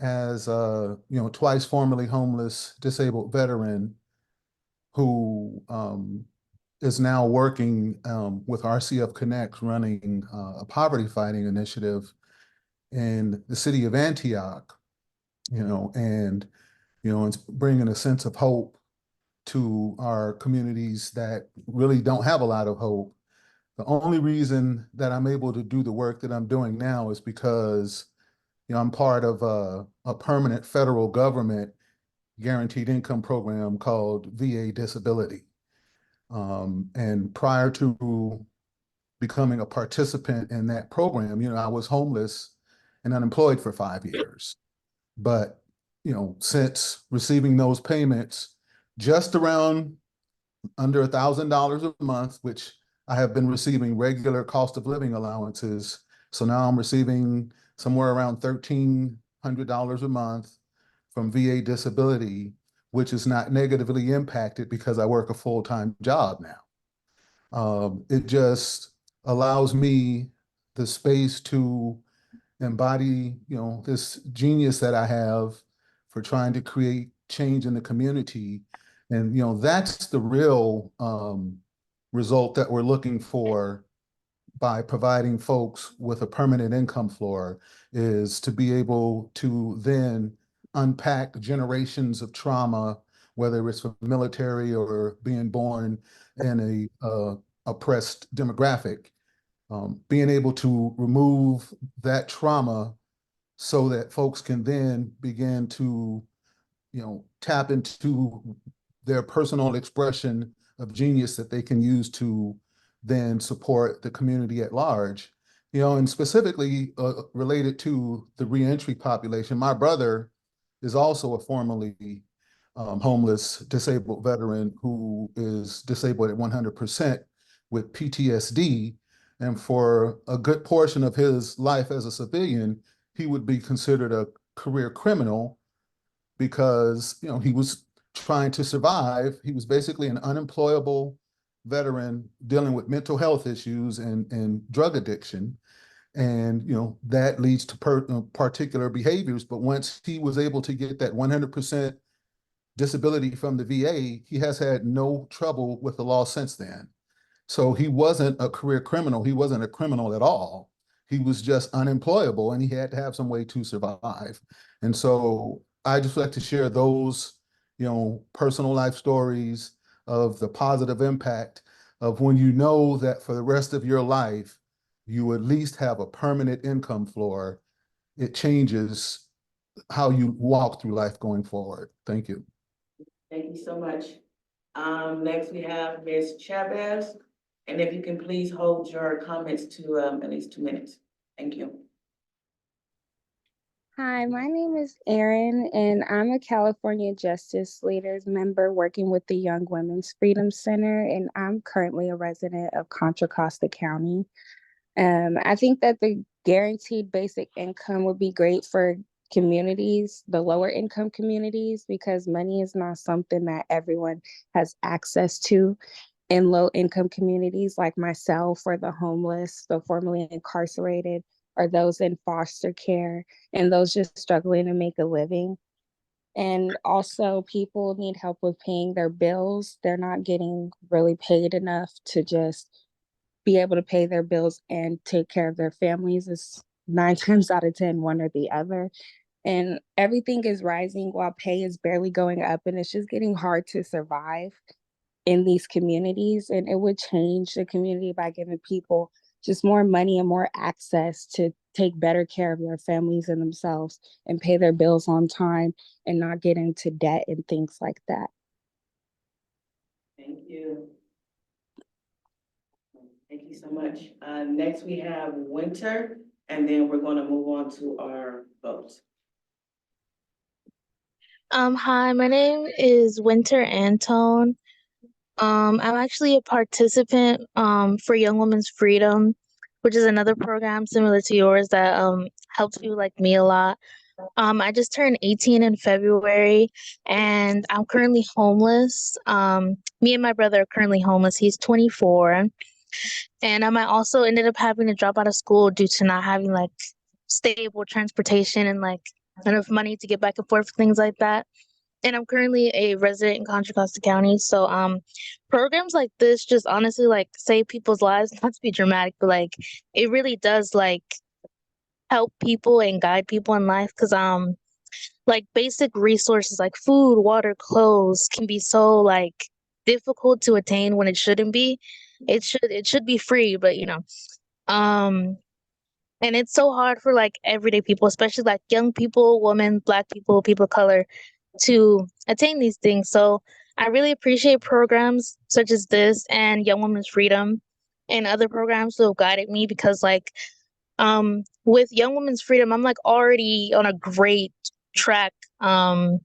Speaker 18: as a, twice formerly homeless disabled veteran who is now working with RCF Connect, running a poverty fighting initiative in the city of Antioch, and it's bringing a sense of hope to our communities that really don't have a lot of hope. The only reason that I'm able to do the work that I'm doing now is because, I'm part of a permanent federal government guaranteed income program called VA Disability. And prior to becoming a participant in that program, I was homeless and unemployed for 5 years. But, since receiving those payments, just around under $1,000 a month, which I have been receiving regular cost of living allowances. So now I'm receiving somewhere around $1,300 a month from VA disability, which is not negatively impacted because I work a full-time job now. It just allows me the space to embody, this genius that I have for trying to create change in the community. And, that's the real result that we're looking for by providing folks with a permanent income floor, is to be able to then unpack generations of trauma, whether it's from military or being born in a oppressed demographic, being able to remove that trauma so that folks can then begin to, tap into their personal expression of genius that they can use to then support the community at large. And specifically related to the reentry population, my brother is also a formerly homeless disabled veteran who is disabled at 100% with PTSD. And for a good portion of his life as a civilian, he would be considered a career criminal because, he was trying to survive. He was basically an unemployable veteran dealing with mental health issues and drug addiction. And, that leads to particular behaviors. But once he was able to get that 100% disability from the VA, he has had no trouble with the law since then. So he wasn't a career criminal. He wasn't a criminal at all. He was just unemployable and he had to have some way to survive. And so I just like to share those, personal life stories of the positive impact of when you know that for the rest of your life, you at least have a permanent income floor. It changes how you walk through life going forward. Thank you.
Speaker 3: Thank you so much. Next we have Ms. Chavez. And if you can please hold your comments to at least 2 minutes. Thank you.
Speaker 19: Hi, my name is Erin, and I'm a California Justice Leaders member working with the Young Women's Freedom Center, and I'm currently a resident of Contra Costa County. I think that the guaranteed basic income would be great for communities, the lower income communities, because money is not something that everyone has access to in low income communities like myself, or the homeless, the formerly incarcerated, or those in foster care, and those just struggling to make a living. And also people need help with paying their bills. They're not getting really paid enough to just be able to pay their bills and take care of their families. It's 9 times out of 10, one or the other. And everything is rising while pay is barely going up, and it's just getting hard to survive in these communities. And it would change the community by giving people just more money and more access to take better care of their families and themselves and pay their bills on time and not get into debt and things like that.
Speaker 3: Thank you. Thank you so much. Next we have Winter, and then we're going to move on to our votes.
Speaker 20: Hi, my name is Winter Antone. I'm actually a participant for Young Women's Freedom, which is another program similar to yours that helps people like me a lot. I just turned 18 in February, and I'm currently homeless. Me and my brother are currently homeless. He's 24. And I also ended up having to drop out of school due to not having like stable transportation and like enough money to get back and forth, things like that. And I'm currently a resident in Contra Costa County. So programs like this just honestly like save people's lives, not to be dramatic, but like it really does like help people and guide people in life because like basic resources like food, water, clothes can be so like difficult to attain when it shouldn't be. It should be free, but you know. Um and it's so hard for like everyday people, especially like young people, women, black people, people of color to attain these things. So I really appreciate programs such as this and Young Women's Freedom and other programs that have guided me because like with Young Women's Freedom, I'm like already on a great track. I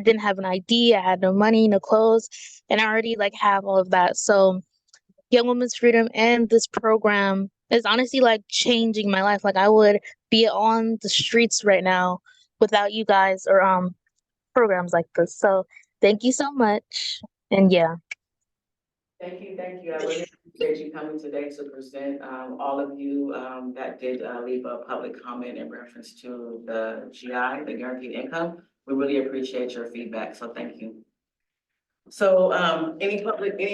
Speaker 20: didn't have an ID, I had no money, no clothes, and I already like have all of that. So Young Women's Freedom and this program is honestly like changing my life. Like I would be on the streets right now without you guys or programs like this. So thank you so much. And yeah.
Speaker 3: Thank you, thank you. I really appreciate you coming today to present. All of you that did leave a public comment in reference to the GI, the guaranteed income. We really appreciate your feedback, so thank you. So any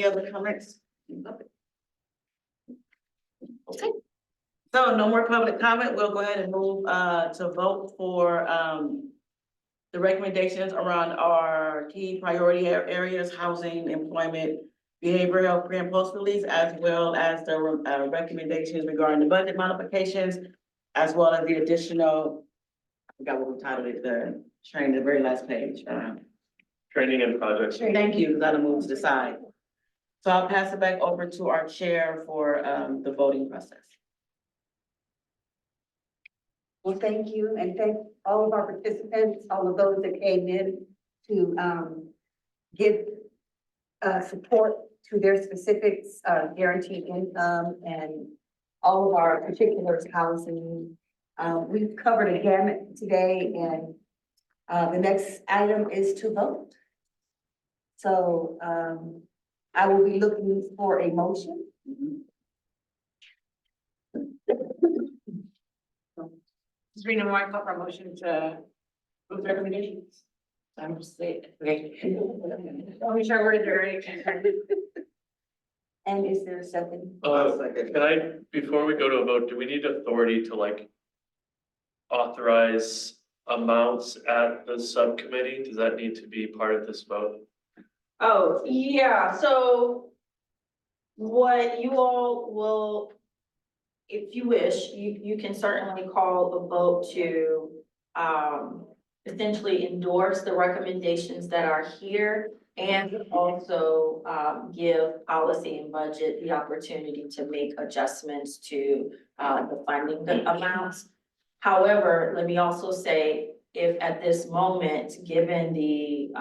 Speaker 3: other comments? Okay. So no more public comment. We'll go ahead and move to vote for the recommendations around our key priority areas, housing, employment, behavioral health, pre and post release, as well as the recommendations regarding the budget modifications, as well as the additional, I forgot what we titled it, the training, the very last page.
Speaker 7: Training and projects.
Speaker 3: Thank you, because I moved to the side. So I'll pass it back over to our chair for the voting process.
Speaker 1: Well, thank you, and thank all of our participants, all of those that came in to give support to their specifics, guaranteed income, and all of our particulars housing. We've covered a gamut today, and the next item is to vote. So I will be looking for a motion.
Speaker 3: Sabrina, Moore, call for a motion to move recommendations. I'm just saying, okay. Let me sure we're there.
Speaker 1: And is there a second?
Speaker 7: Can I, before we go to a vote, do we need authority to like authorize amounts at the subcommittee? Does that need to be part of this vote?
Speaker 5: Oh, yeah, so what you all will, if you wish, you can certainly call a vote to essentially endorse the recommendations that are here and also give policy and budget the opportunity to make adjustments to the funding amounts. However, let me also say, if at this moment, given the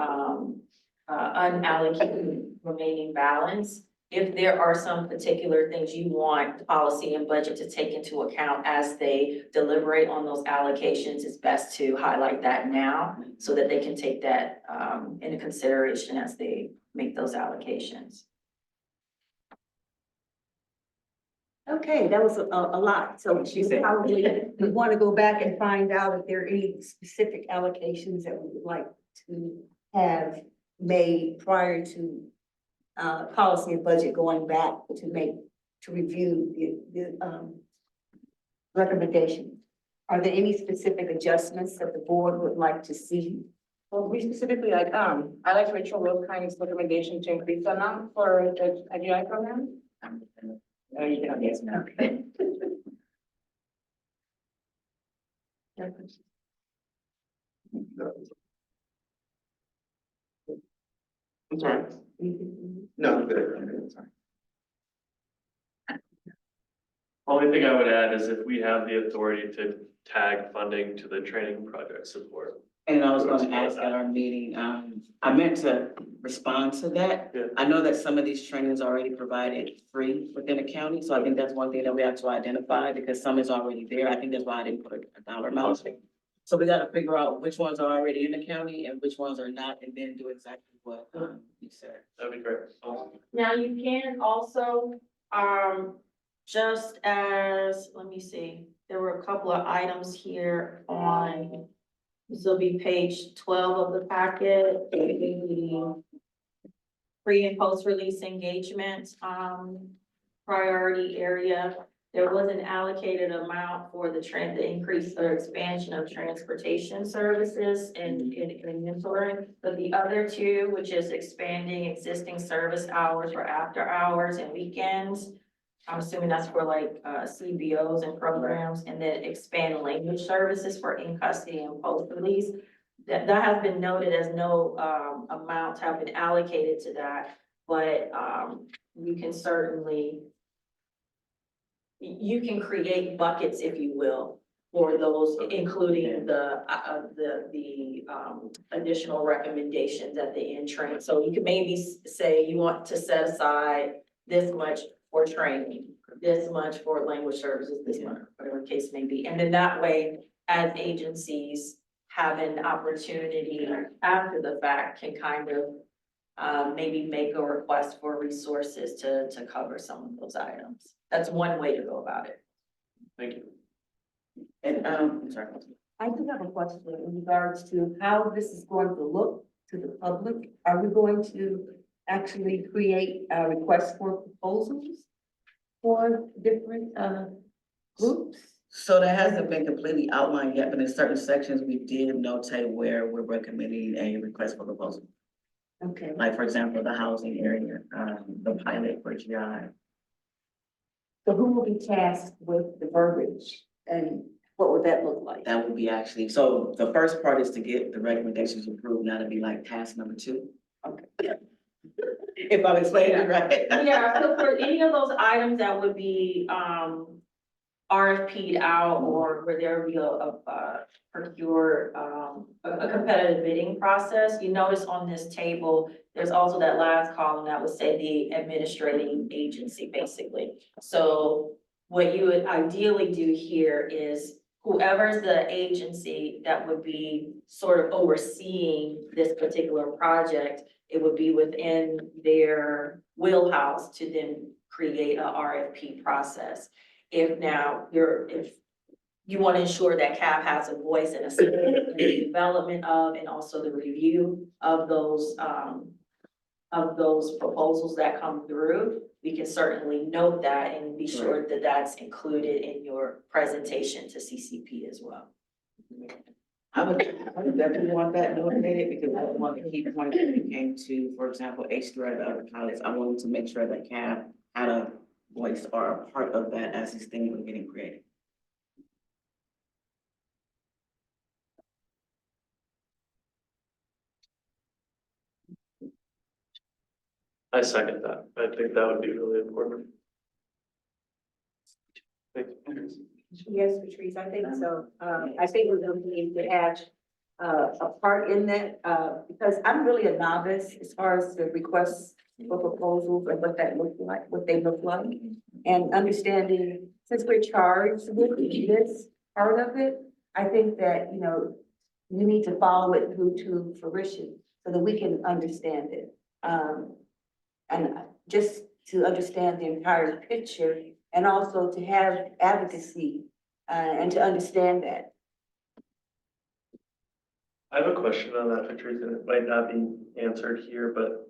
Speaker 5: unallocated remaining balance, if there are some particular things you want policy and budget to take into account as they deliberate on those allocations, it's best to highlight that now so that they can take that into consideration as they make those allocations.
Speaker 1: Okay, that was a lot. So probably we want to go back and find out if there are any specific allocations that we would like to have made prior to policy and budget going back to review the recommendation. Are there any specific adjustments that the board would like to see?
Speaker 3: Well, we specifically like, I like Rachel Wilkine's recommendation to increase the amount for the GI program. Oh, you can, yes, okay.
Speaker 8: I'm sorry. No, I'm good. I'm sorry.
Speaker 7: Only thing I would add is if we have the authority to tag funding to the training project support.
Speaker 3: And I was gonna ask at our meeting, I meant to respond to that.
Speaker 7: Yeah.
Speaker 3: I know that some of these trainings are already provided free within the county, so I think that's one thing that we have to identify because some is already there. I think that's why I didn't put a dollar amount. So we gotta figure out which ones are already in the county and which ones are not, and then do exactly what you said.
Speaker 7: That'd be great. Awesome.
Speaker 5: Now you can also, just as, let me see, there were a couple of items here on This will be page 12 of the packet, the pre and post release engagement, priority area. There was an allocated amount for the increase or expansion of transportation services in mentoring. But the other two, which is expanding existing service hours for after hours and weekends. I'm assuming that's for like, CBOs and programs, and then expand language services for in custody and post release. That has been noted as no, amounts have been allocated to that, but, you can certainly you can create buckets, if you will, for those, including the additional recommendations at the end training. So you could maybe say you want to set aside this much for training, this much for language services, this much, whatever the case may be. And then that way, as agencies have an opportunity after the fact, can kind of maybe make a request for resources to cover some of those items. That's one way to go about it.
Speaker 7: Thank you.
Speaker 3: And, I'm sorry.
Speaker 1: I do have a question in regards to how this is going to look to the public. Are we going to actually create a request for proposals for different, groups?
Speaker 3: So that hasn't been completely outlined yet, but in certain sections, we did notate where we're recommending a request for proposal.
Speaker 1: Okay.
Speaker 3: Like, for example, the housing area, the pilot for GI.
Speaker 1: So who will be tasked with the verbiage and what would that look like?
Speaker 3: That would be actually, so the first part is to get the recommendations approved, now to be like task number 2.
Speaker 1: Okay.
Speaker 3: If I'm explaining it right.
Speaker 5: Yeah, so for any of those items that would be, RFP'd out or where there would be a competitive bidding process, you notice on this table, there's also that last column that would say the administrating agency, basically. So what you would ideally do here is whoever's the agency that would be sort of overseeing this particular project, it would be within their wheelhouse to then create a RFP process. If you want to ensure that CAB has a voice and a say in the development of, and also the review of those proposals that come through, we can certainly note that and be sure that that's included in your presentation to CCP as well.
Speaker 3: I would definitely want that notated because I want to keep points when it came to, for example, H3 or the other pilots. I wanted to make sure that CAB had a voice or a part of that as these things were getting created.
Speaker 7: I second that. I think that would be really important. Thanks.
Speaker 1: Yes, Patrice, I think so. I think we're going to need to have a part in that, because I'm really a novice as far as the requests for proposals and what that looks like, what they look like. And understanding, since we're charged with this part of it, I think that, you know, we need to follow it through to fruition so that we can understand it. And just to understand the entire picture and also to have advocacy and to understand that.
Speaker 7: I have a question on that, Patrice, and it might not be answered here, but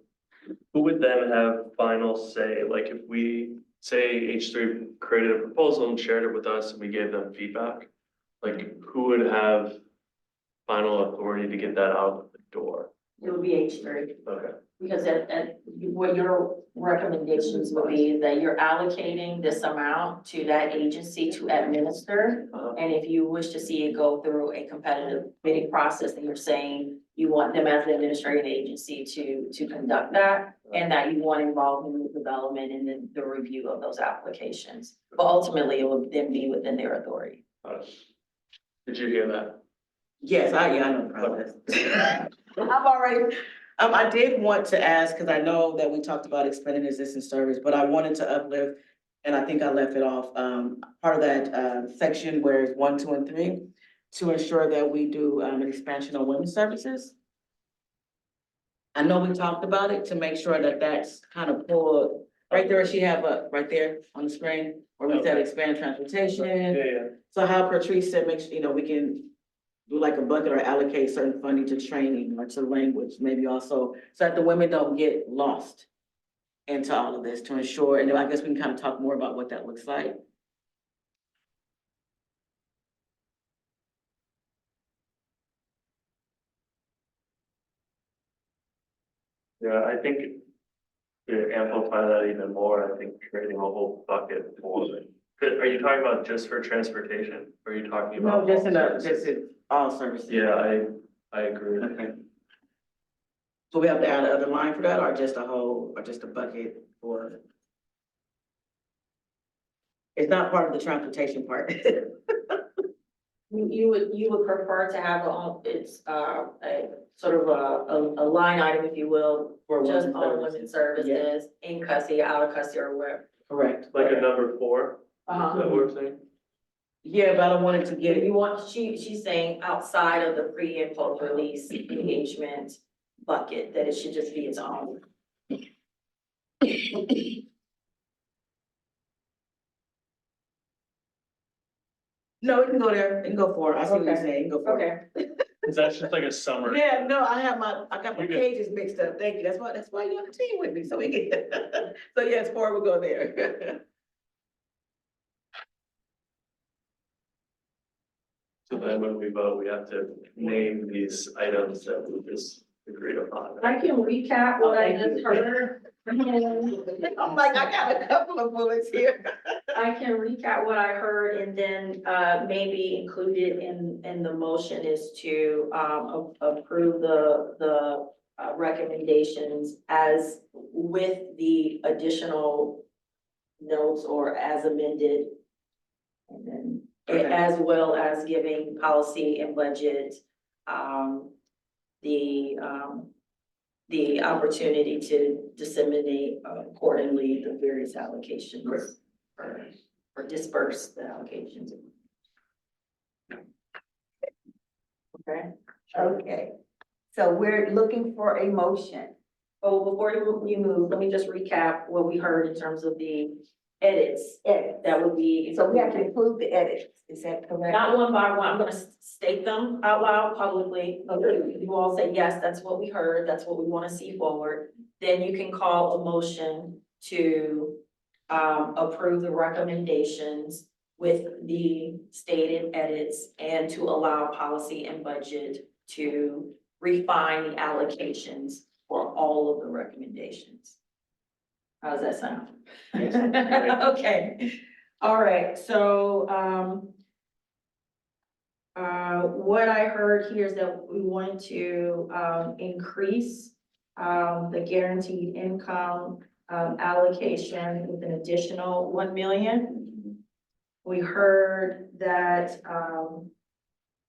Speaker 7: who would then have final say? Like if we say H3 created a proposal and shared it with us and we gave them feedback, like who would have final authority to get that out the door?
Speaker 5: It would be H3.
Speaker 7: Okay.
Speaker 5: Because what your recommendations would be is that you're allocating this amount to that agency to administer. And if you wish to see it go through a competitive bidding process, then you're saying you want them as the administrative agency to conduct that, and that you want involvement in the development and then the review of those applications. But ultimately, it would then be within their authority.
Speaker 7: Did you hear that?
Speaker 3: Yes, I know the process. I'm already, I did want to ask, because I know that we talked about expanding existing service, but I wanted to uplift, and I think I left it off, part of that section where it's 1, 2, and 3, to ensure that we do an expansion on women's services. I know we talked about it to make sure that that's kind of pulled, right there, she have right there on the screen, where we said expand transportation.
Speaker 7: Yeah.
Speaker 3: So how Patrice said, make sure, you know, we can do like a bucket or allocate certain funding to training or to language, maybe also, so that the women don't get lost into all of this to ensure, and then I guess we can kind of talk more about what that looks like.
Speaker 7: Yeah, I think to amplify that even more, I think creating a whole bucket for it. Are you talking about just for transportation? Or are you talking
Speaker 3: No,
Speaker 7: about?
Speaker 3: just in
Speaker 7: all
Speaker 3: a, just
Speaker 7: services?
Speaker 3: in all services.
Speaker 7: Yeah, I agree.
Speaker 3: Okay. So we have to add another line for that, or just a whole, or just a bucket for? It's not part of the transportation part.
Speaker 5: You would prefer to have it's a sort of a line item, if you will,
Speaker 3: For
Speaker 5: just
Speaker 3: women's
Speaker 5: on
Speaker 3: services.
Speaker 5: women's services, in custody, out of custody, or where.
Speaker 3: Correct.
Speaker 7: Like a number 4, is that what we're saying?
Speaker 3: Yeah, but I don't want it to get,
Speaker 5: You want, she's saying outside of the pre and post release engagement bucket, that it should just be its own.
Speaker 3: no, it can go there, it can go for it, I see what you're
Speaker 5: Okay.
Speaker 3: saying, it can go for it.
Speaker 5: Okay.
Speaker 7: Is that just like a summary?
Speaker 3: Yeah, no, I got my
Speaker 7: You good.
Speaker 3: pages mixed up, thank you, that's why you're on the team with me, so we get, so yes, 4 will go there.
Speaker 7: So then when we vote, we have to name these items that we just agreed upon.
Speaker 5: I can recap what I just heard.
Speaker 3: I'm like, I got a couple of bullets here.
Speaker 5: I can recap what I heard, and then maybe included in the motion is to approve the recommendations as with the additional notes or as amended. And then
Speaker 3: Okay.
Speaker 5: as well as giving policy and budget the opportunity to disseminate accordingly the various allocations or disperse the allocations. Okay.
Speaker 1: Okay, so we're looking for a motion.
Speaker 5: Oh, before you move, let me just recap what we heard in terms of the edits. That would be.
Speaker 1: So we have to include the edits, is that correct?
Speaker 5: Not one by one, I'm gonna state them out loud publicly. You all say, yes, that's what we heard, that's what we wanna see forward. Then you can call a motion to approve the recommendations with the stated edits and to allow policy and budget to refine the allocations for all of the recommendations. How does that sound? Okay, all right, so, what I heard here is that we want to, increase, the guaranteed income, allocation with an additional 1 million. We heard that,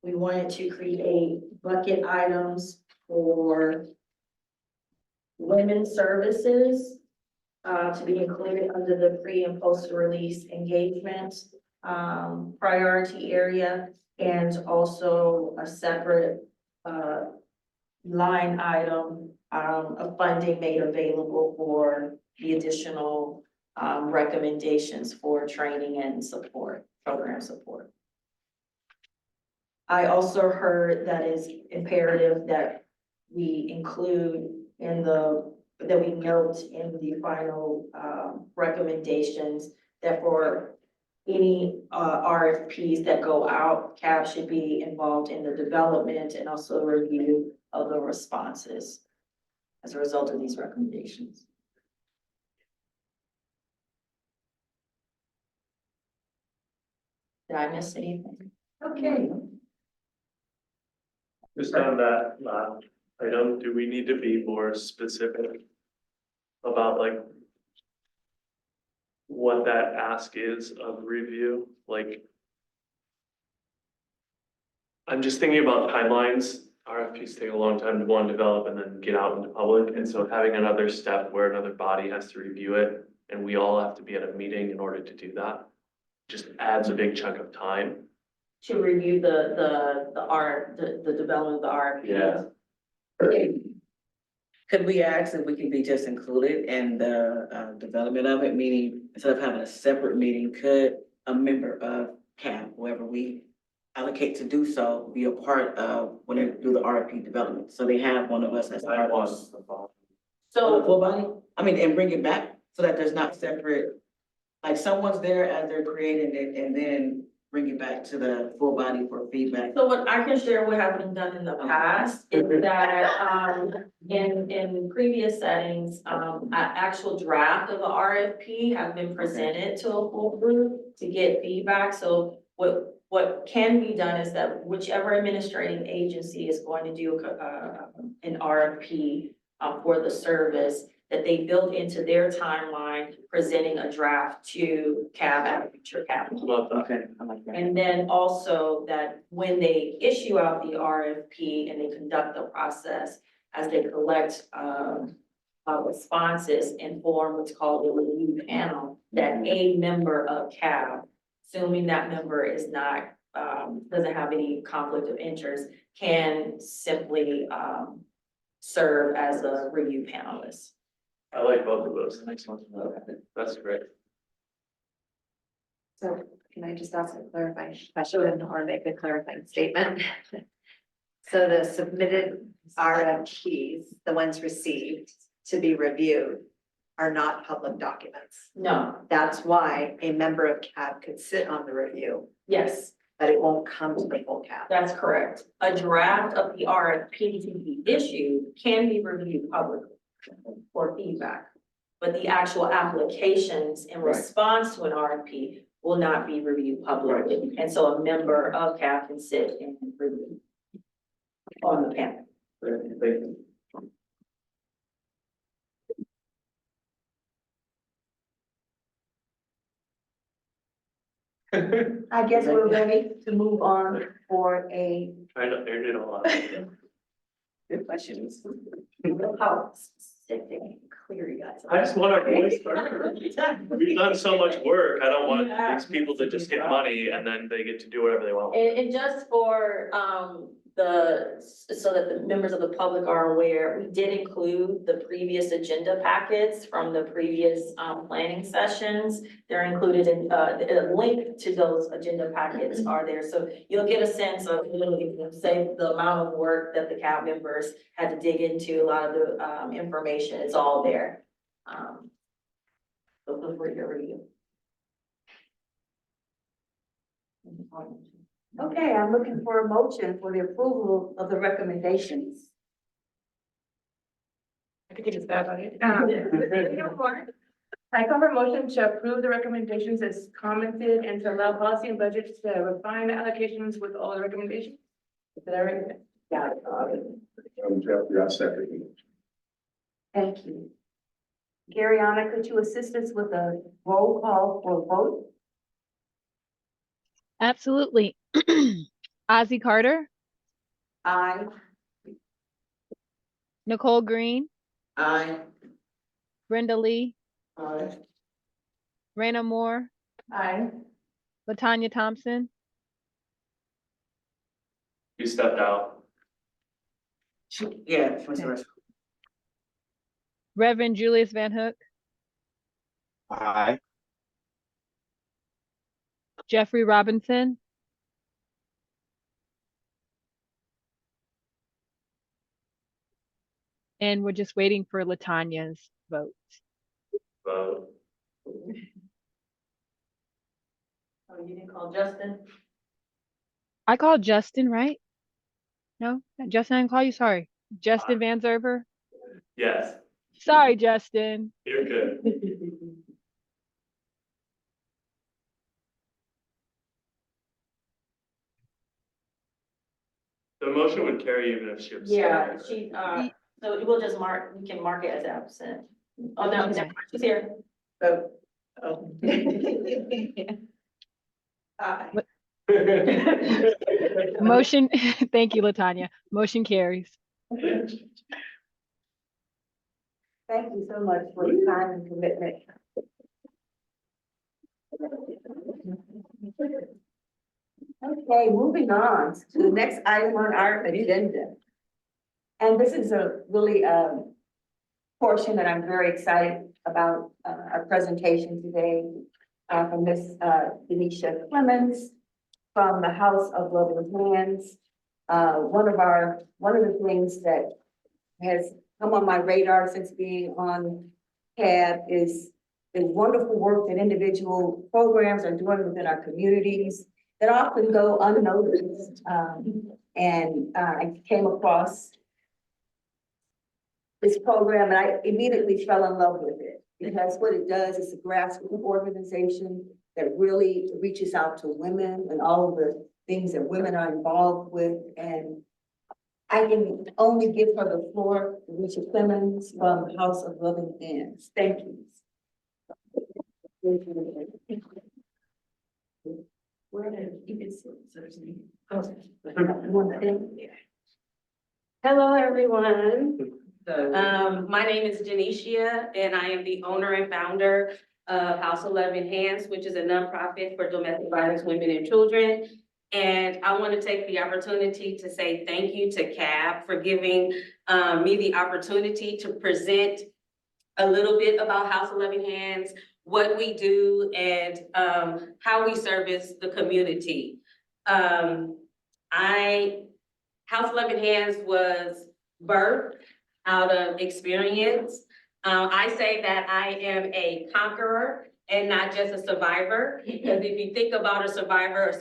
Speaker 5: we wanted to create bucket items for women's services, to be included under the pre and post release engagement priority area, and also a separate line item of funding made available for the additional recommendations for training and support, program support. I also heard that it's imperative that we include that we note in the final recommendations that for any RFPs that go out, CAB should be involved in the development and also review of the responses as a result of these recommendations. Did I miss anything?
Speaker 1: Okay.
Speaker 7: Just on that last item, do we need to be more specific about like what that ask is of review? Like, I'm just thinking about timelines. RFPs take a long time to one, develop and then get out into public. And so having another step where another body has to review it and we all have to be at a meeting in order to do that just adds a big chunk of time.
Speaker 5: To review the development of the RFPs.
Speaker 7: Yeah.
Speaker 3: Could we ask if we can be just included in the development of it, meaning instead of having a separate meeting, could a member of CAB, whoever we allocate to do so, be a part of when they do the RFP development. So they have one of us as part of. So the full body, I mean, and bring it back so that there's not separate, like someone's there as they're creating it and then bring it back to the full body for feedback.
Speaker 5: So what I can share what has been done in the past is that, in previous settings, an actual draft of a RFP has been presented to a full group to get feedback. So what can be done is that whichever administrating agency is going to do an RFP for the service, that they build into their timeline, presenting a draft to CAB at a future CAB.
Speaker 3: Okay, I like that.
Speaker 5: And then also that when they issue out the RFP and they conduct the process, as they collect responses and form what's called a review panel, that a member of CAB, assuming that member is not, doesn't have any conflict of interest, can simply serve as a review panelist.
Speaker 7: I like both of those. Excellent. That's great.
Speaker 10: So can I just ask a clarifying question or make a clarifying statement? So the submitted RFPs, the ones received to be reviewed, are not public documents.
Speaker 5: No,
Speaker 10: That's why a member of CAB could sit on the review,
Speaker 5: yes,
Speaker 10: but it won't come to the full CAB.
Speaker 5: that's correct. A draft of the RFP to be issued can be reviewed publicly for feedback. But the actual applications in response to an RFP will not be reviewed publicly. And so a member of CAB can sit and review on the panel.
Speaker 1: I guess we're ready to move on for a.
Speaker 7: Trying to figure it all out.
Speaker 3: Good questions.
Speaker 5: How specific and clear you guys are.
Speaker 7: I just want our voice heard. We've done so much work. I don't want
Speaker 5: Yeah.
Speaker 7: these people to just get money and then they get to do whatever they want.
Speaker 5: And just for, so that the members of the public are aware, we did include the previous agenda packets from the previous, planning sessions. They're included in, a link to those agenda packets are there. So you'll get a sense of, literally, say, the amount of work that the CAB members had to dig into, a lot of the, information is all there. So feel free to review.
Speaker 1: Okay, I'm looking for a motion for the approval of the recommendations.
Speaker 4: I could take this back on it.
Speaker 1: I call for a motion to approve the recommendations as commented and to allow policy and budgets to refine the allocations with all the recommendations. Is that right? Yeah.
Speaker 15: Jeffrey, I second you.
Speaker 1: Thank you. Garyana, could you assist us with a roll call for a vote?
Speaker 2: Absolutely. Ozzy Carter,
Speaker 1: Aye.
Speaker 2: Nicole Green,
Speaker 3: Aye.
Speaker 2: Brenda Lee,
Speaker 3: Aye.
Speaker 2: Raina Moore,
Speaker 1: Aye.
Speaker 2: Latanya Thompson,
Speaker 7: You stepped out.
Speaker 3: Yeah. What's the rest?
Speaker 2: Reverend Julius Van Hook,
Speaker 6: Aye.
Speaker 2: Jeffrey Robinson, and we're just waiting for Latanya's vote.
Speaker 7: Vote.
Speaker 5: Oh, you didn't call Justin?
Speaker 2: I called Justin, right? No, Justin, I didn't call you. Sorry. Justin Van Zerber.
Speaker 7: Yes,
Speaker 2: Sorry, Justin.
Speaker 7: you're good. The motion would carry even if she was.
Speaker 5: Yeah, she, so we'll just we can mark it as absent. Oh, no,
Speaker 2: Okay.
Speaker 5: she's here.
Speaker 3: Oh.
Speaker 2: Motion, thank you, Latanya. Motion carries.
Speaker 1: Thank you so much for your time and commitment. Okay, moving on to the next item on our agenda. And this is a really portion that I'm very excited about our presentation today from Ms. Denisha Clemens. from the House of Loving Hands. One of the things that has come on my radar since being on CAB is the wonderful work that individual programs are doing within our communities that often go unnoticed. And I came across this program and I immediately fell in love with it because what it does is a grassroots organization that really reaches out to women and all of the things that women are involved with. And I can only give her the floor, Alicia Clemens from House of Loving Hands. Thank you.
Speaker 21: Hello, everyone. My name is Janicia, and I am the owner and founder of House of Loving Hands, which is a nonprofit for domestic violence, women and children. And I want to take the opportunity to say thank you to CAB for giving me the opportunity to present a little bit about House of Loving Hands, what we do, and how we service the community. House of Loving Hands was birthed out of experience. I say that I am a conqueror and not just a survivor, because if you think about a survivor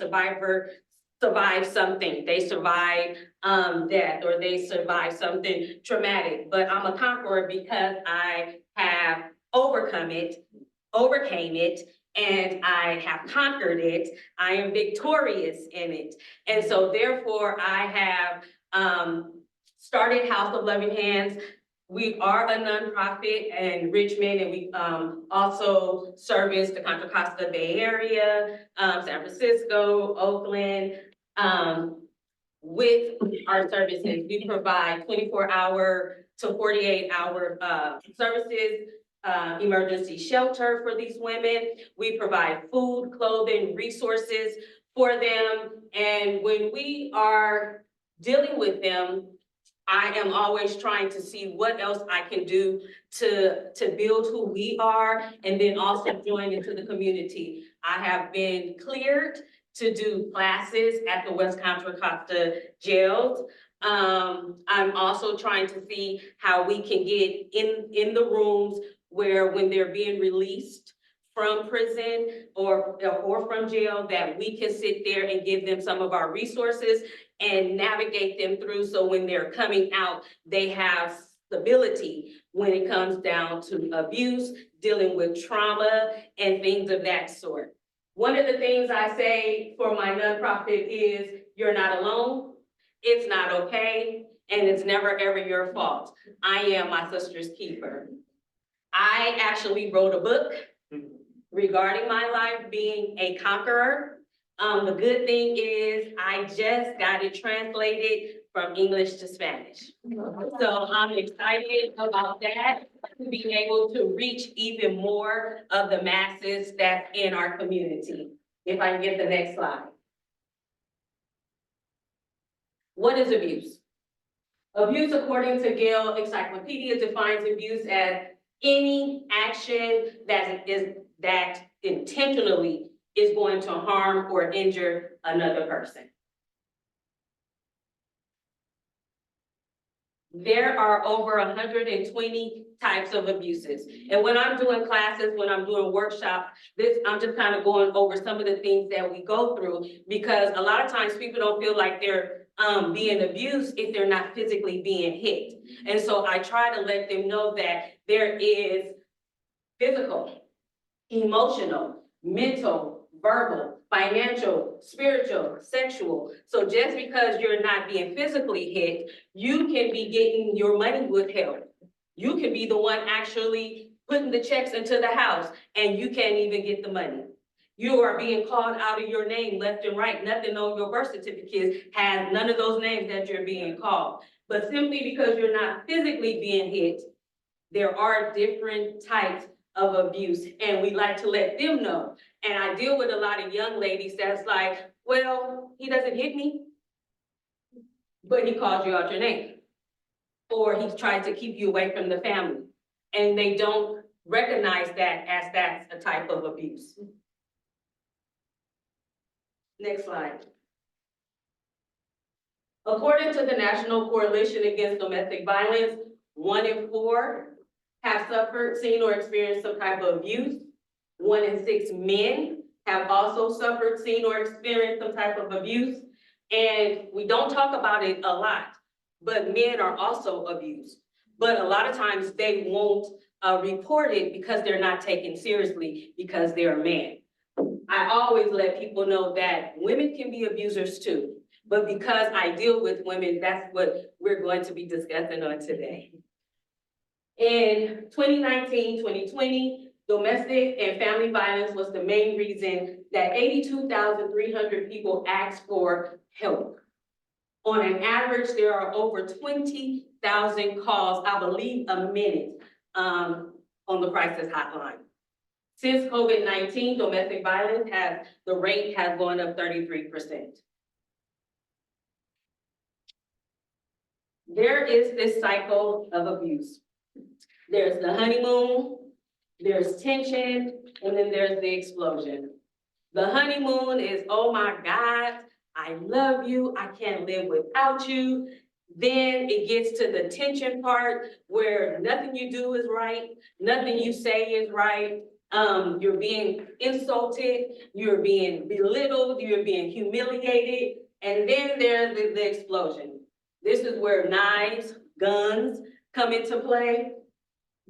Speaker 21: survives something. They survive death, or they survive something traumatic. But I'm a conqueror because I have overcame it, and I have conquered it. I am victorious in it. And so therefore I have started House of Loving Hands. We are a nonprofit in Richmond, and we also service the Contra Costa Bay Area, San Francisco, Oakland. With our services, we provide 24-hour to 48-hour services, emergency shelter for these women. We provide food, clothing, resources for them. And when we are dealing with them, I am always trying to see what else I can do to build who we are, and then also join into the community. I have been cleared to do classes at the West Contra Costa jails. I'm also trying to see how we can get in the rooms where when they're being released from prison or from jail, that we can sit there and give them some of our resources and navigate them through, so when they're coming out, they have stability when it comes down to abuse, dealing with trauma, and things of that sort. One of the things I say for my nonprofit is, you're not alone, it's not okay, and it's never ever your fault. I am my sister's keeper. I actually wrote a book regarding my life being a conqueror. The good thing is I just got it translated from English to Spanish. So I'm excited about that, to be able to reach even more of the masses that's in our community. If I can get the next slide. What is abuse? Abuse, according to Gale Encyclopedia, defines abuse as any action that intentionally is going to harm or injure another person. There are over 120 types of abuses. And when I'm doing classes, when I'm doing workshops, I'm just kind of going over some of the things that we go through, because a lot of times people don't feel like they're being abused if they're not physically being hit. And so I try to let them know that there is physical, emotional, mental, verbal, financial, spiritual, sexual. So just because you're not being physically hit, you can be getting your money withheld. You can be the one actually putting the checks into the house, and you can't even get the money. You are being called out of your name left and right. Nothing on your birth certificate has none of those names that you're being called. But simply because you're not physically being hit, there are different types of abuse, and we like to let them know. And I deal with a lot of young ladies that's like, well, he doesn't hit me, but he calls you out your name, or he's trying to keep you away from the family. And they don't recognize that as that's a type of abuse. Next slide. According to the National Coalition Against Domestic Violence, 1 in 4 have suffered, seen, or experienced some type of abuse. 1 in 6 men have also suffered, seen, or experienced some type of abuse. And we don't talk about it a lot, but men are also abused. But a lot of times they won't report it because they're not taken seriously because they're a man. I always let people know that women can be abusers too. But because I deal with women, that's what we're going to be discussing on today. In 2019, 2020, domestic and family violence was the main reason that 82,300 people asked for help. On an average, there are over 20,000 calls, I believe, a minute on the crisis hotline. Since COVID-19, domestic violence the rate has gone up 33%. There is this cycle of abuse. There's the honeymoon, there's tension, and then there's the explosion. The honeymoon is, oh my God, I love you, I can't live without you. Then it gets to the tension part where nothing you do is right, nothing you say is right. You're being insulted, you're being belittled, you're being humiliated, and then there's the explosion. This is where knives, guns come into play,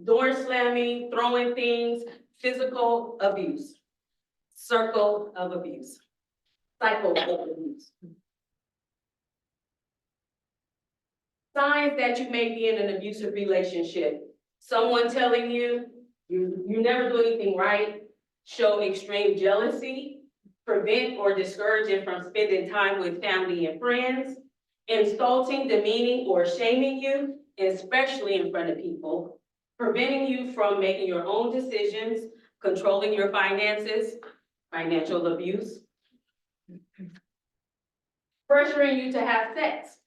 Speaker 21: door slamming, throwing things, physical abuse, circle of abuse, cycle of abuse. Signs that you may be in an abusive relationship. Someone telling you you never do anything right, show extreme jealousy, prevent or discourage you from spending time with family and friends, insulting, demeaning, or shaming you, especially in front of people, preventing you from making your own decisions, controlling your finances, financial abuse, pressuring you to have sex,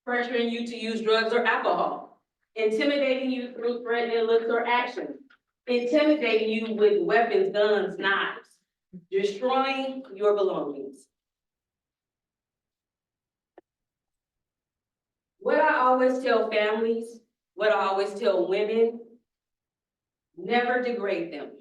Speaker 21: pressuring you to use drugs or alcohol, intimidating you through threatening looks or actions, intimidating you with weapons, guns, knives, destroying your belongings. What I always tell families, what I always tell women, never degrade them.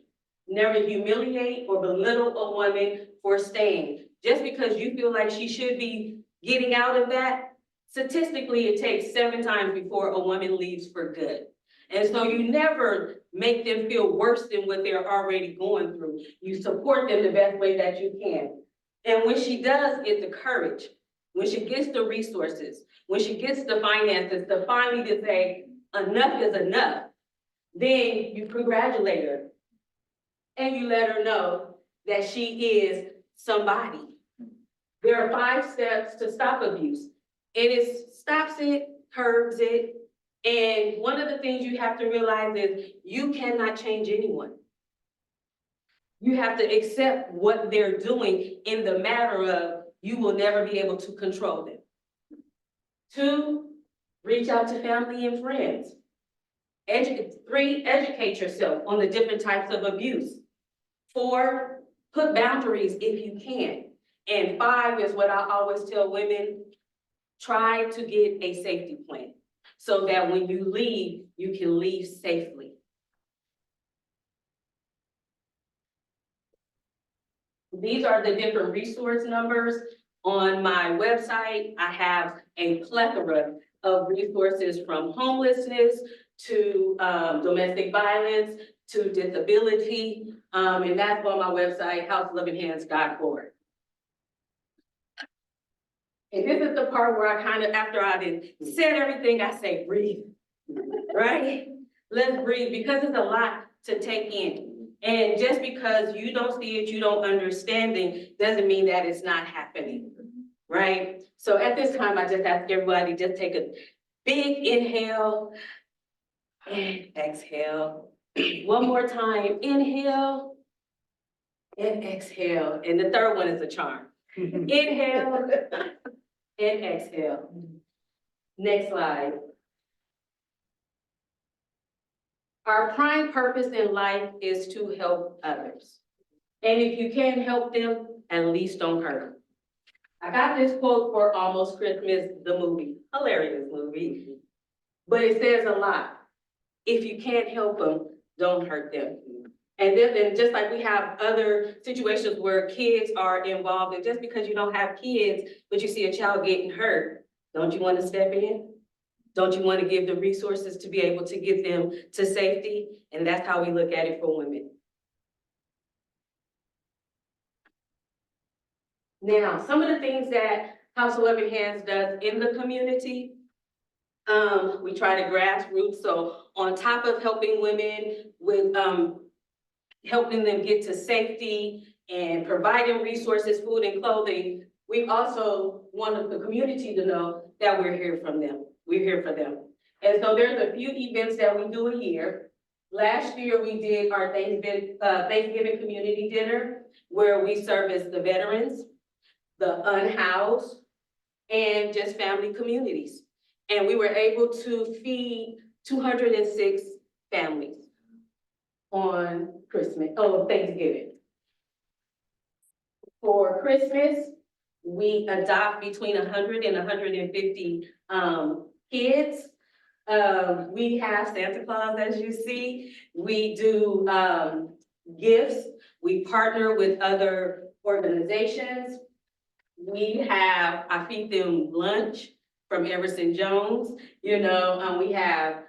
Speaker 21: Never humiliate or belittle a woman for staying. Just because you feel like she should be getting out of that, statistically, it takes 7 times before a woman leaves for good. And so you never make them feel worse than what they're already going through. You support them the best way that you can. And when she does get the courage, when she gets the resources, when she gets the finances to finally to say, enough is enough, then you congratulate her. And you let her know that she is somebody. There are 5 steps to stop abuse. It stops it, curbs it. And one of the things you have to realize is you cannot change anyone. You have to accept what they're doing in the matter of you will never be able to control them. 2, reach out to family and friends. 3, educate yourself on the different types of abuse. 4, put boundaries if you can. And 5 is what I always tell women, try to get a safety plan so that when you leave, you can leave safely. These are the different resource numbers. On my website, I have a plethora of resources from homelessness to domestic violence to disability, and that's on my website, houselovinhands.org. And this is the part where I kind of, after I did said everything, I say, breathe, right? Let's breathe, because it's a lot to take in. And just because you don't see it, you don't understand it, doesn't mean that it's not happening, right? So at this time, I just ask everybody, just take a big inhale and exhale. One more time, inhale and exhale. And the third one is a charm. Inhale and exhale. Next slide. Our prime purpose in life is to help others. And if you can't help them, at least don't hurt them. I got this quote for Almost Christmas, the movie, hilarious movie, but it says a lot. If you can't help them, don't hurt them. And then just like we have other situations where kids are involved, and just because you don't have kids, but you see a child getting hurt, don't you want to step in? Don't you want to give the resources to be able to get them to safety? And that's how we look at it for women. Now, some of the things that House of Loving Hands does in the community, we try to grassroots. So on top of helping women with helping them get to safety and providing resources, food and clothing, we also want the community to know that we're here from them. We're here for them. And so there's a few events that we do a year. Last year, we did our Thanksgiving community dinner, where we service the veterans, the unhoused, and just family communities. And we were able to feed 206 families on Thanksgiving. For Christmas, we adopt between 100 and 150 kids. We have Santa Claus, as you see. We do gifts. We partner with other organizations. I feed them lunch from Everson Jones. You know, we have,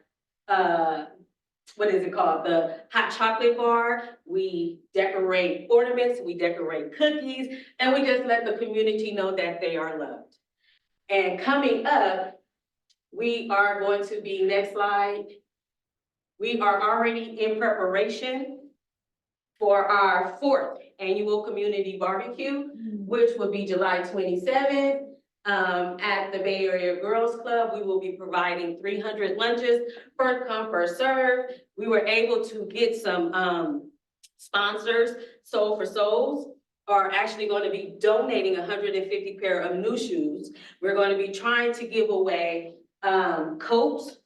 Speaker 21: what is it called? The hot chocolate bar. We decorate ornaments, we decorate cookies, and we just let the community know that they are loved. And coming up, we are going to be, next slide. We are already in preparation for our 4th annual community barbecue, which will be July 27th. At the Bay Area Girls Club, we will be providing 300 lunches, first come, first serve. We were able to get some sponsors. Soul for Souls are actually going to be donating 150 pair of new shoes. We're going to be trying to give away coats,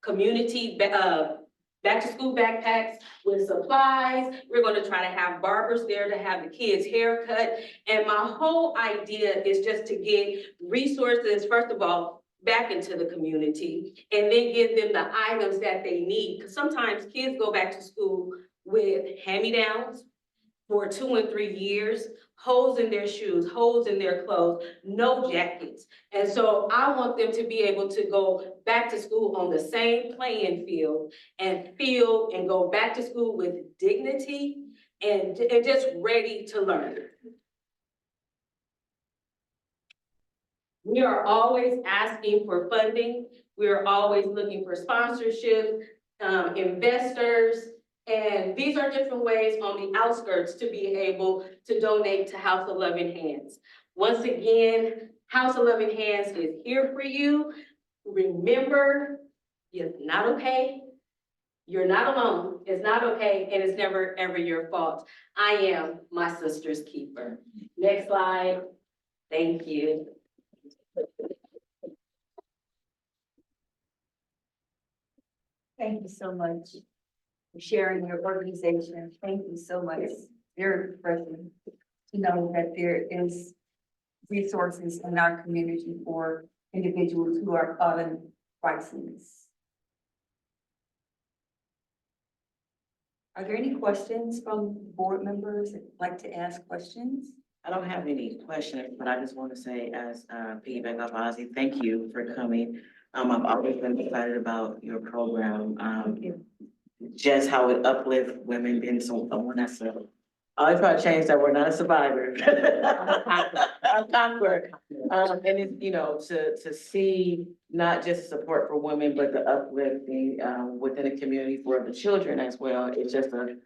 Speaker 21: community back to school backpacks with supplies. We're going to try to have barbers there to have the kids' hair cut. And my whole idea is just to get resources, first of all, back into the community, and then give them the items that they need. Because sometimes kids go back to school with hand-me-downs for 2 and 3 years, holes in their shoes, holes in their clothes, no jackets. And so I want them to be able to go back to school on the same playing field and feel and go back to school with dignity and just ready to learn. We are always asking for funding. We are always looking for sponsorship, investors, and these are different ways on the outskirts to be able to donate to House of Loving Hands. Once again, House of Loving Hands is here for you. Remember, it's not okay. You're not alone. It's not okay, and it's never, ever your fault. I am my sister's keeper. Next slide. Thank you.
Speaker 1: Thank you so much for sharing your organization. Thank you so much. Very refreshing to know that there is resources in our community for individuals who are caught in crises. Are there any questions from board members that would like to ask questions?
Speaker 3: I don't have any questions, but I just want to say, as piggyback off Ozzy, thank you for coming. I've always been excited about your program. Just how it uplifts women, being someone that's I always try to change that word, not a survivor. A conqueror. And it's, you know, to see not just support for women, but the uplifting within the community for the children as well. It's just a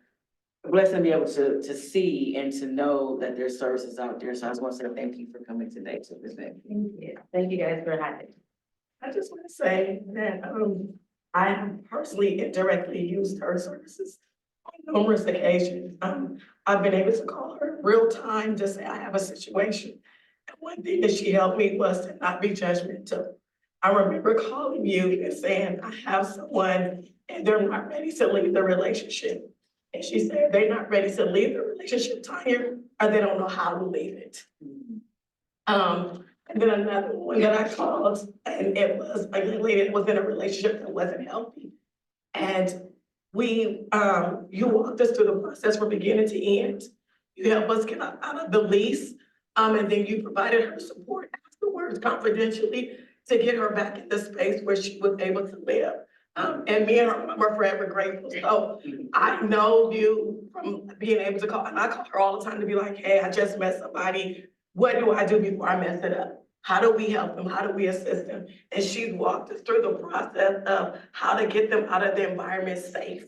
Speaker 3: blessing to be able to see and to know that there's services out there. So I just want to say thank you for coming today to present.
Speaker 1: Thank you. Thank you guys for having me.
Speaker 4: I just want to say that I have personally indirectly used her services on numerous occasions. I've been able to call her real time, just say I have a situation. And one thing that she helped me was to not be judgmental. I remember calling you and saying, I have someone and they're not ready to leave the relationship. And she said, they're not ready to leave the relationship, Tanya, or they don't know how to leave it. And then another one that I called, and it was a young lady that was in a relationship that wasn't healthy. And you walked us through the process from beginning to end. You helped us get out of the lease, and then you provided her support afterwards confidentially to get her back in the space where she was able to live. And me and her mom are forever grateful. So I know you from being able to call, and I call her all the time to be like, hey, I just met somebody. What do I do before I mess it up? How do we help them? How do we assist them? And she's walked us through the process of how to get them out of the environment safe.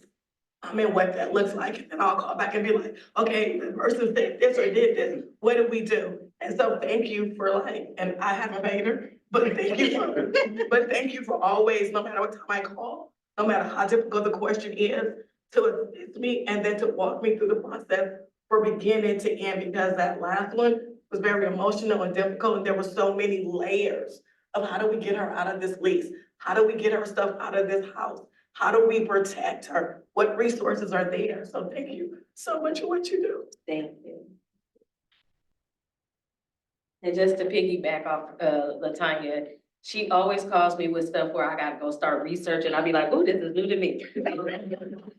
Speaker 4: And what that looks like. And then I'll call back and be like, okay, the person said this or did this. What do we do? And so thank you for like, and I haven't paid her, but thank you for always, no matter what time I call, no matter how difficult the question is, to assist me and then to walk me through the process from beginning to end, because that last one was very emotional and difficult. And there were so many layers of how do we get her out of this lease? How do we get her stuff out of this house? How do we protect her? What resources are there? So thank you so much for what you do.
Speaker 21: Thank you. And just to piggyback off, Latanya, she always calls me with stuff where I gotta go start researching. I'll be like, oh, this is new to me.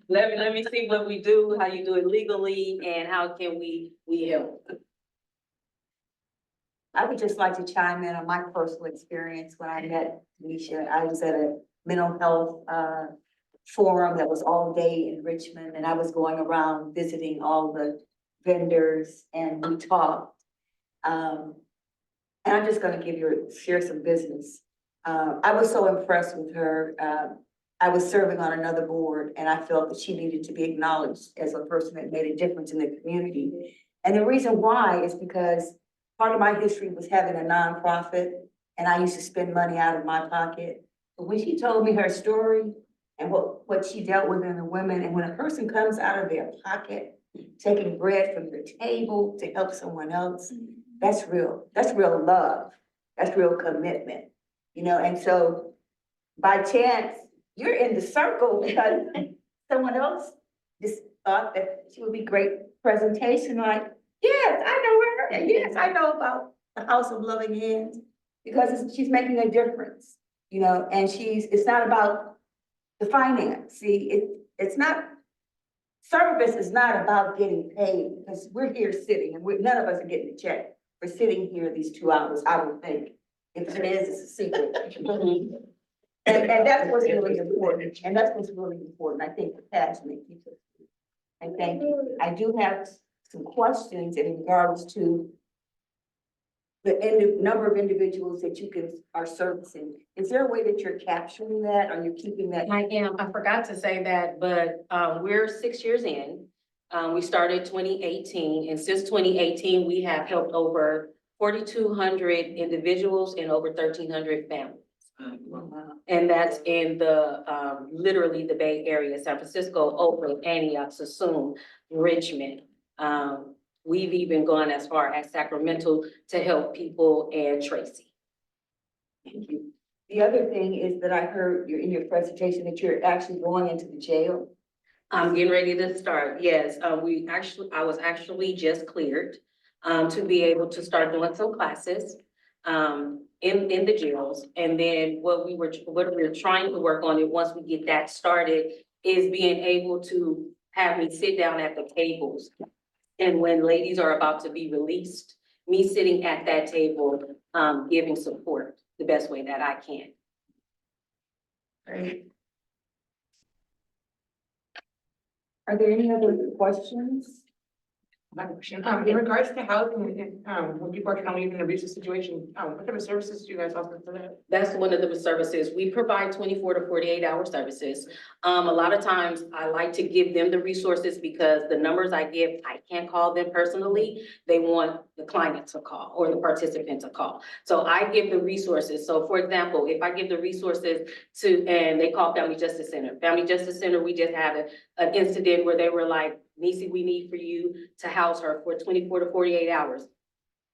Speaker 21: Let me see what we do, how you do it legally, and how can we help.
Speaker 1: I would just like to chime in on my personal experience when I met Tanisha. I was at a mental health forum that was all day in Richmond, and I was going around visiting all the vendors, and we talked. And I'm just gonna share some business. I was so impressed with her. I was serving on another board, and I felt that she needed to be acknowledged as a person that made a difference in the community. And the reason why is because part of my history was having a nonprofit, and I used to spend money out of my pocket. But when she told me her story and what she dealt with in the women, and when a person comes out of their pocket, taking bread from your table to help someone else, that's real love, that's real commitment, and so by chance, you're in the circle because someone else just thought that she would be great presentation, like, yes, I know her, and yes, I know about the House of Loving Hands, because she's making a difference, and it's not about the finance. See, it's not, service is not about getting paid, because we're here sitting, and none of us are getting a check. We're sitting here these 2 hours, I would think. If it is, it's a secret. And that's what's really important, I think, for passionate people. And thank you. I do have some questions in regards to the number of individuals that you are servicing. Is there a way that you're capturing that? Are you keeping that?
Speaker 21: I am. I forgot to say that, but we're 6 years in. We started 2018, and since 2018, we have helped over 4,200 individuals and over 1,300 families. And that's in the literally the Bay Area, San Francisco, Oakland, Antioch, Suisun, Richmond. We've even gone as far as Sacramento to help people and Tracy.
Speaker 1: Thank you. The other thing is that I heard in your presentation that you're actually going into the jail.
Speaker 21: I'm getting ready to start, yes. I was actually just cleared to be able to start doing some classes in the jails. And then what we're trying to work on, and once we get that started, is being able to have me sit down at the tables. And when ladies are about to be released, me sitting at that table, giving support the best way that I can.
Speaker 1: Great. Are there any other questions?
Speaker 3: In regards to housing, when people are kind of leaving an abusive situation, what type of services do you guys offer for that?
Speaker 21: That's one of the services. We provide 24 to 48-hour services. A lot of times I like to give them the resources because the numbers I give, I can't call them personally. They want the client to call or the participant to call. So I give the resources. So for example, if I give the resources and they call Family Justice Center. Family Justice Center, we just had an incident where they were like, Nisi, we need for you to house her for 24 to 48 hours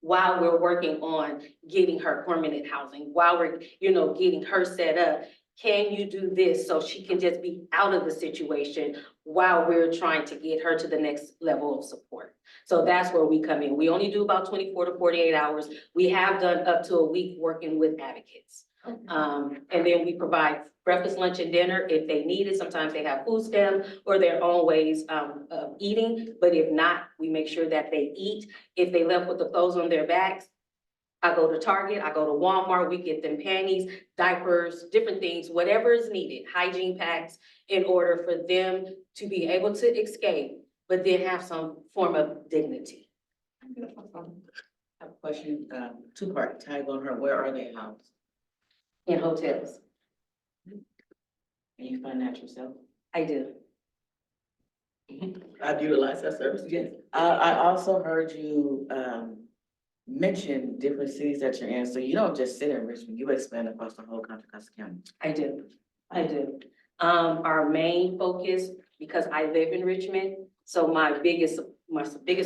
Speaker 21: while we're working on getting her permanent housing, while we're, getting her set up. can you do this? So she can just be out of the situation while we're trying to get her to the next level of support. So that's where we come in. We only do about 24 to 48 hours. We have done up to a week working with advocates. And then we provide breakfast, lunch, and dinner if they need it. Sometimes they have food stamps or their own ways of eating. But if not, we make sure that they eat. If they left with the clothes on their backs, I go to Target, I go to Walmart, we get them panties, diapers, different things, whatever is needed, hygiene packs, in order for them to be able to escape, but then have some form of dignity.
Speaker 3: I have a question, two-part tag on her. Where are they housed?
Speaker 21: In hotels.
Speaker 3: And you find that yourself?
Speaker 21: I do.
Speaker 3: I've utilized that service, yes. I also heard you, mention different cities that you're in, so you don't just sit in Richmond, you expand across the whole Contra Costa County.
Speaker 21: I do. Our main focus, because I live in Richmond, so my biggest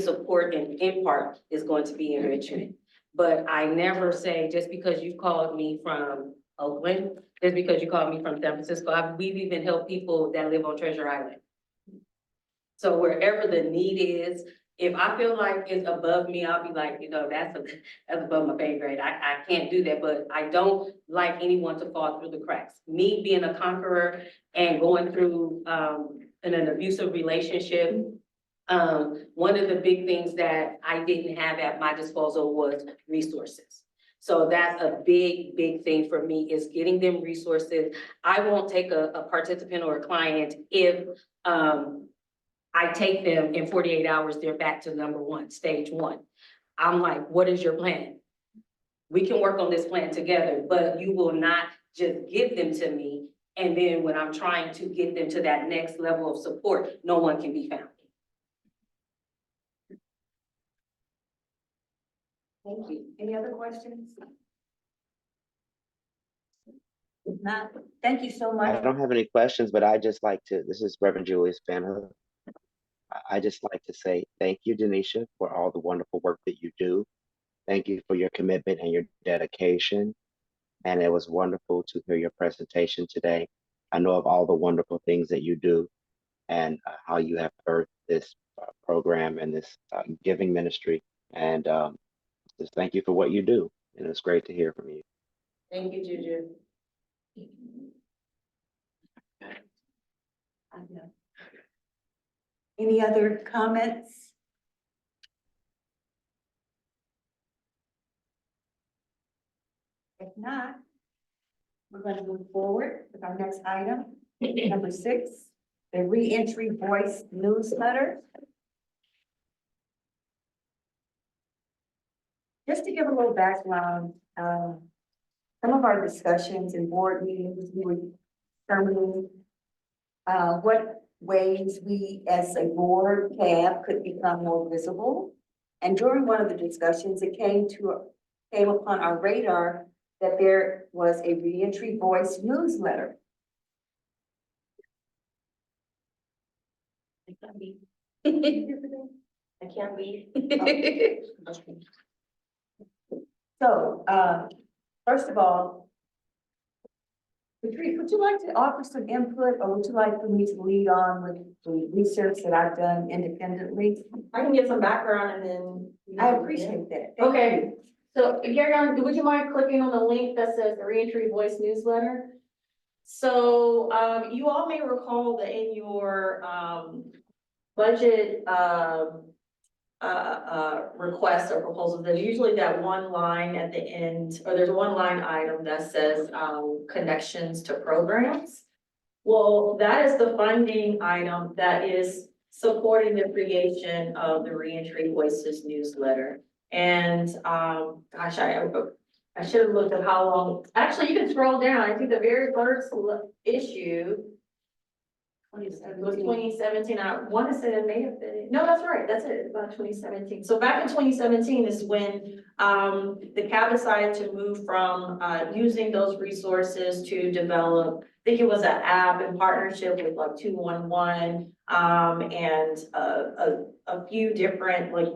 Speaker 21: support and in part is going to be in Richmond. But I never say, just because you called me from Oakland, just because you called me from San Francisco, we've even helped people that live on Treasure Island. So wherever the need is, if I feel like it's above me, I'll be like, you know, that's above my pay grade. I can't do that, but I don't like anyone to fall through the cracks. Me being a conqueror and going through an abusive relationship, one of the big things that I didn't have at my disposal was resources. So that's a big, big thing for me, is getting them resources. I won't take a participant or a client if I take them in 48 hours, they're back to number one, stage one. I'm like, what is your plan? We can work on this plan together, but you will not just give them to me. And then when I'm trying to get them to that next level of support, no one can be found.
Speaker 1: Thank you. Any other questions? If not, thank you so much.
Speaker 6: I don't have any questions, but I just like to, this is Reverend Julius Fanhook. I just like to say thank you, Denisha, for all the wonderful work that you do. Thank you for your commitment and your dedication. And it was wonderful to hear your presentation today. I know of all the wonderful things that you do and how you have birthed this program and this giving ministry. And just thank you for what you do. And it's great to hear from you.
Speaker 21: Thank you, Juju.
Speaker 1: Any other comments? If not, we're going to move forward with our next item, number 6, the reentry voice newsletter. Just to give a little background, some of our discussions in board meetings, we were determining what ways we as a board CAB could become more visible. And during one of the discussions, it came upon our radar that there was a reentry voice newsletter.
Speaker 5: I can't be. I can't be.
Speaker 1: So, first of all, Patrice, would you like to offer some input, or would you like for me to lead on with the research that I've done independently?
Speaker 5: I can give some background and then.
Speaker 1: I appreciate that. Thank
Speaker 5: Okay,
Speaker 1: you.
Speaker 5: so Gary, would you mind clicking on the link that says the Reentry Voice newsletter? So, you all may recall that in your, budget, requests or proposals, there's usually that one line at the end, or there's one line item that says, connections to programs. Well, that is the funding item that is supporting the creation of the Reentry Voices newsletter. And, gosh, I should have looked at how long, actually, you can scroll down. I think the very first issue it was 2017. I want to say it may have been. No, that's right. That's it. About 2017. So back in 2017 is when the CAB decided to move from using those resources to develop. I think it was an app in partnership with like 211 and a few different like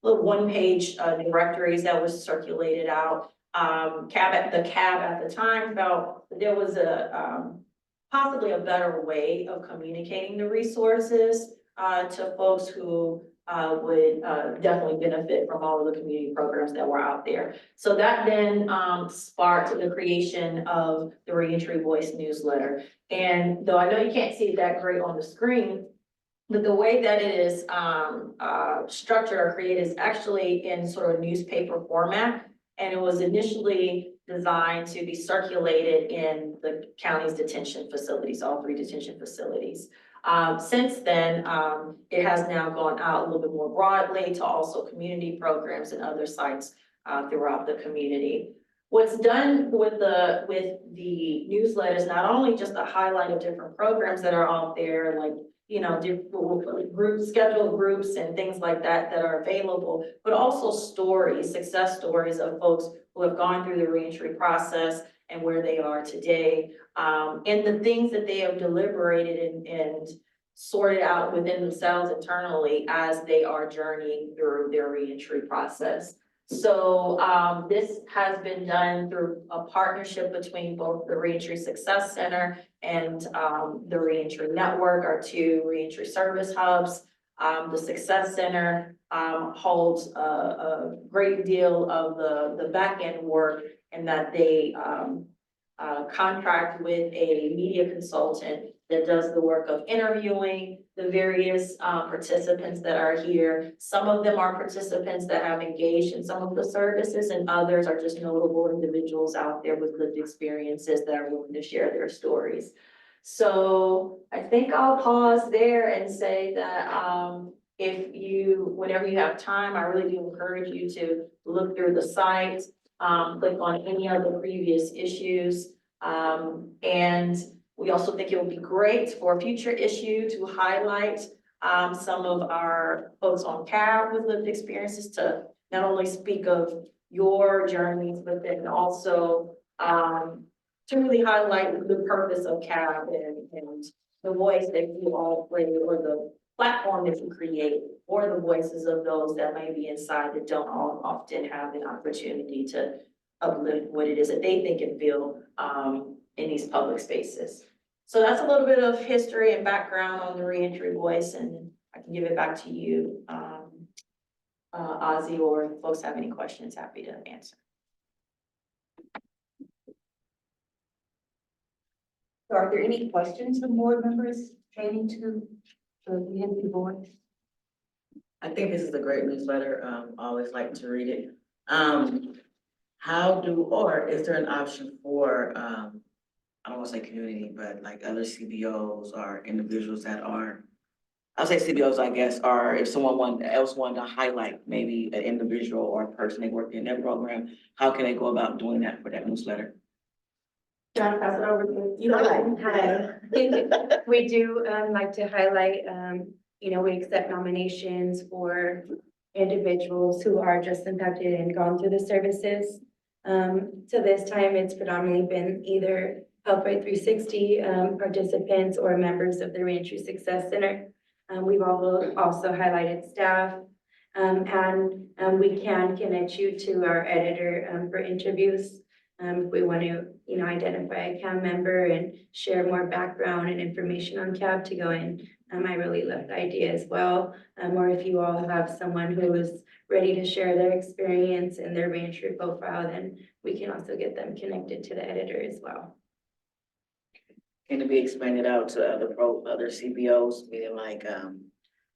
Speaker 5: little one-page directories that was circulated out. the cab at the time felt that there was possibly a better way of communicating the resources, to folks who would definitely benefit from all of the community programs that were out there. So that then sparked the creation of the Reentry Voice newsletter. And though I know you can't see that great on the screen, but the way that it is structured or created is actually in sort of newspaper format. And it was initially designed to be circulated in the county's detention facilities, all 3 detention facilities. Since then, it has now gone out a little bit more broadly to also community programs and other sites throughout the community. What's done with the newsletter is not only just a highlight of different programs that are out there, like, you know, different groups, scheduled groups and things like that that are available, but also stories, success stories of folks who have gone through the reentry process and where they are today, and the things that they have deliberated and sorted out within themselves internally as they are journeying through their reentry process. So this has been done through a partnership between both the Reentry Success Center and the Reentry Network, our 2 reentry service hubs. The Success Center holds a great deal of the back end work, in that they contract with a media consultant that does the work of interviewing the various participants that are here. Some of them are participants that have engaged in some of the services, and others are just notable individuals out there with lived experiences that are willing to share their stories. So I think I'll pause there and say that whenever you have time, I really do encourage you to look through the site, click on any of the previous issues. And we also think it would be great for a future issue to highlight some of our folks on CAB with lived experiences, to not only speak of your journeys, but then also to really highlight the purpose of CAB and the voice that you all play, or the platform that you create, or the voices of those that may be inside that don't often have an opportunity to uplift what it is that they think and feel in these public spaces. So that's a little bit of history and background on the Reentry Voice, and I can give it back to you, Ozzy, or if folks have any questions, happy to answer.
Speaker 1: So are there any questions from board members pertaining to the Reentry Voice?
Speaker 3: I think this is a great newsletter. I always like to read it. Or is there an option for, I don't want to say community, but like other CBOs or individuals that are, I'll say CBOs, I guess, or if someone else wanted to highlight maybe an individual or a person they work in their program, how can they go about doing that for that newsletter?
Speaker 5: John, pass it over to you.
Speaker 9: Hi. We do like to highlight, you know, we accept nominations for individuals who are just impacted and gone through the services. So this time it's predominantly been either Health Right 360 participants or members of the Reentry Success Center. We've also highlighted staff, and we can connect you to our editor for interviews. If we want to, you know, identify a CAB member and share more background and information on CAB to go in. I really love the idea as well. Or if you all have someone who is ready to share their experience and their reentry profile, then we can also get them connected to the editor as well.
Speaker 3: Can it be expanded out to other CBOs, meaning like,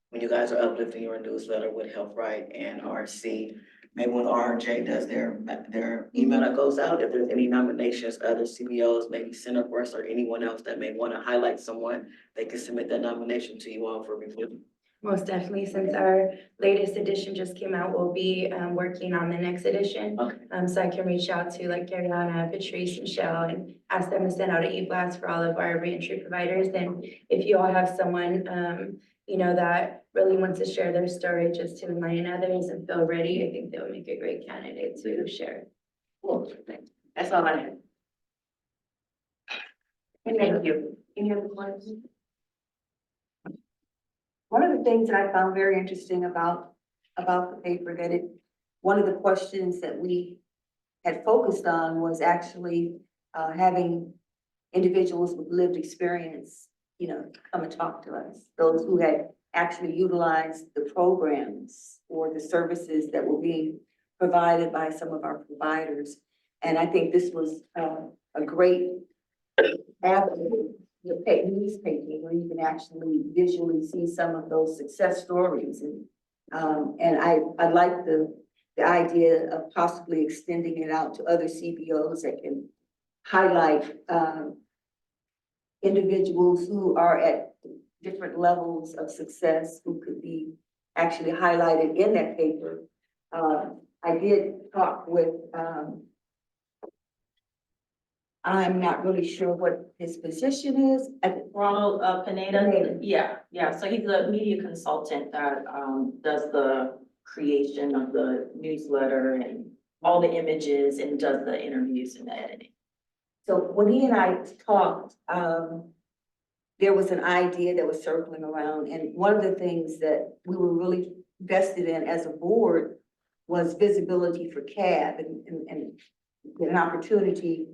Speaker 3: when you guys are uplifting your newsletter with Health Right and RC, maybe when RJ does their email that goes out, if there's any nominations, other CBOs, maybe Centerforce or anyone else that may want to highlight someone, they can submit that nomination to you all for review.
Speaker 9: Most definitely, since our latest edition just came out, we'll be working on the next edition.
Speaker 3: Okay.
Speaker 9: So I can reach out to like Ariana, Patrice, Michelle, and ask them to send out an e-blast for all of our reentry providers. And if you all have someone, you know, that really wants to share their story just to enlighten others and feel ready, I think they would make a great candidate to share.
Speaker 3: Cool. That's all I have.
Speaker 1: Thank you. Any other questions? One of the things that I found very interesting about the paper, one of the questions that we had focused on was actually having individuals with lived experience, come and talk to us. Those who had actually utilized the programs or the services that were being provided by some of our providers. And I think this was a great avenue, newspaper, where you can actually visually see some of those success stories. And I like the idea of possibly extending it out to other CBOs that can highlight individuals who are at different levels of success who could be actually highlighted in that paper. I did talk with, I'm not really sure what his position is at
Speaker 5: Ronald Pineda, yeah, so he's a media consultant that does the creation of the newsletter and all the images and does the interviews and the editing.
Speaker 1: So when he and I talked, there was an idea that was circling around, and one of the things that we were really vested in as a board was visibility for CAB and an opportunity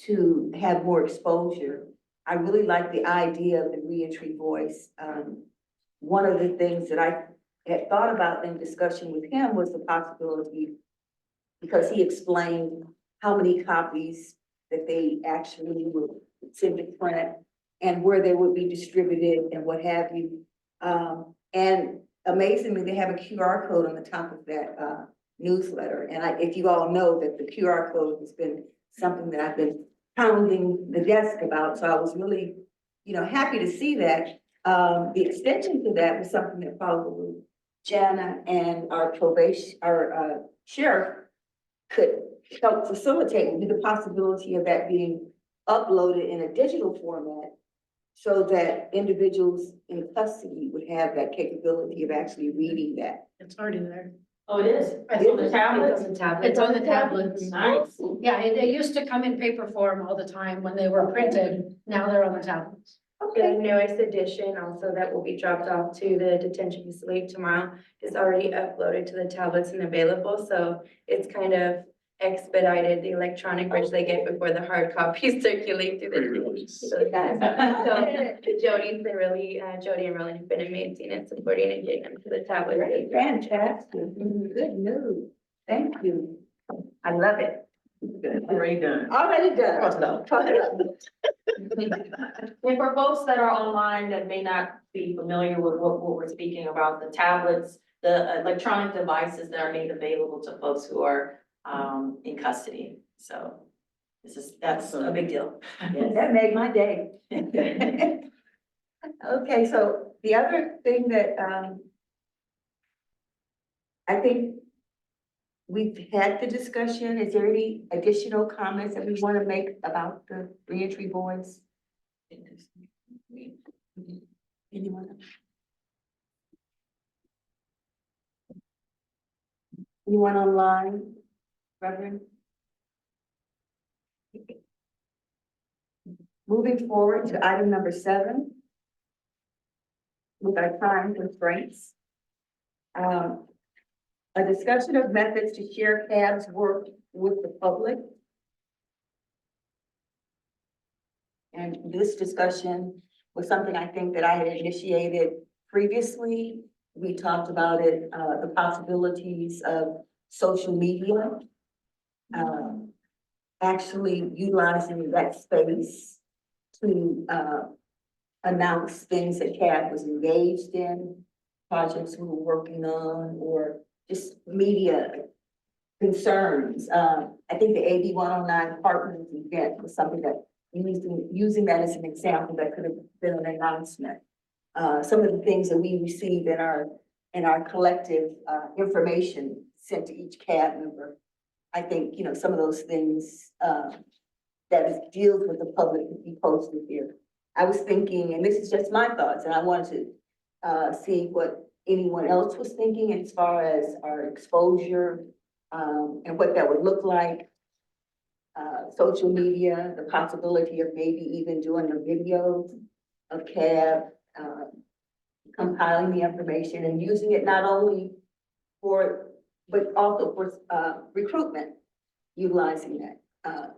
Speaker 1: to have more exposure. I really like the idea of the reentry voice. One of the things that I had thought about in discussion with him was the possibility, because he explained how many copies that they actually would send to print and where they would be distributed and what have you. And amazingly, they have a QR code on the top of that newsletter. And if you all know that the QR code has been something that I've been pounding the desk about, so I was really, happy to see that. The extension to that was something that probably Jana and our sheriff could help facilitate, with the possibility of that being uploaded in a digital format so that individuals in custody would have that capability of actually reading that.
Speaker 4: It's already there.
Speaker 5: Oh, it is? It's on the tablets?
Speaker 4: It's on the tablets.
Speaker 5: Nice.
Speaker 4: Yeah, they used to come in paper form all the time when they were printed. Now they're on the tablets.
Speaker 9: The newest edition also that will be dropped off to the detention facility tomorrow is already uploaded to the tablets and available, so it's kind of expedited the electronic version they get before the hard copies circulate through the. So Jody's been really, Jody and Roland have been amazing at supporting and getting them to the tablet.
Speaker 1: Fantastic, good news, thank you. I love it.
Speaker 3: Already done.
Speaker 1: Already done.
Speaker 3: Cross it out.
Speaker 1: Cross it out.
Speaker 5: And for folks that are online that may not be familiar with what we're speaking about, the tablets, the electronic devices that are made available to folks who are in custody. So that's a big deal.
Speaker 1: That made my day. Okay, so the other thing that I think we've had the discussion, is there any additional comments that we want to make about the reentry boards? Anyone? Anyone online, Reverend? Moving forward to item number 7, with our time constraints. A discussion of methods to share CAB's work with the public. And this discussion was something I think that I had initiated previously. We talked about it, the possibilities of social media. Actually utilizing that space to announce things that CAB was engaged in, projects we were working on, or just media concerns. I think the AB 109 partners event was something that using that as an example that could have been an announcement. Some of the things that we receive in our collective information sent to each CAB member. I think, some of those things that deals with the public could be posted here. I was thinking, and this is just my thoughts, and I wanted to see what anyone else was thinking as far as our exposure and what that would look like. Social media, the possibility of maybe even doing a video of CAB, compiling the information and using it not only for, but also for recruitment. utilizing that.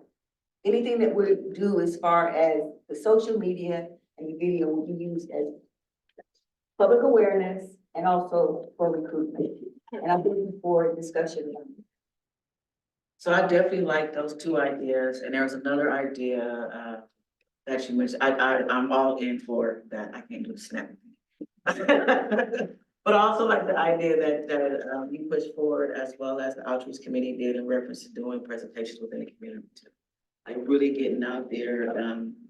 Speaker 1: Anything that we do as far as the social media and the video will be used as public awareness and also for recruitment. And I'm looking for discussion.
Speaker 3: So I definitely like those two ideas, and there was another idea, that you mentioned, I'm all in for that, I can't do the snap. But I also like the idea that you pushed forward as well as the outreach committee did in reference to doing presentations within the community too. Like really getting out there,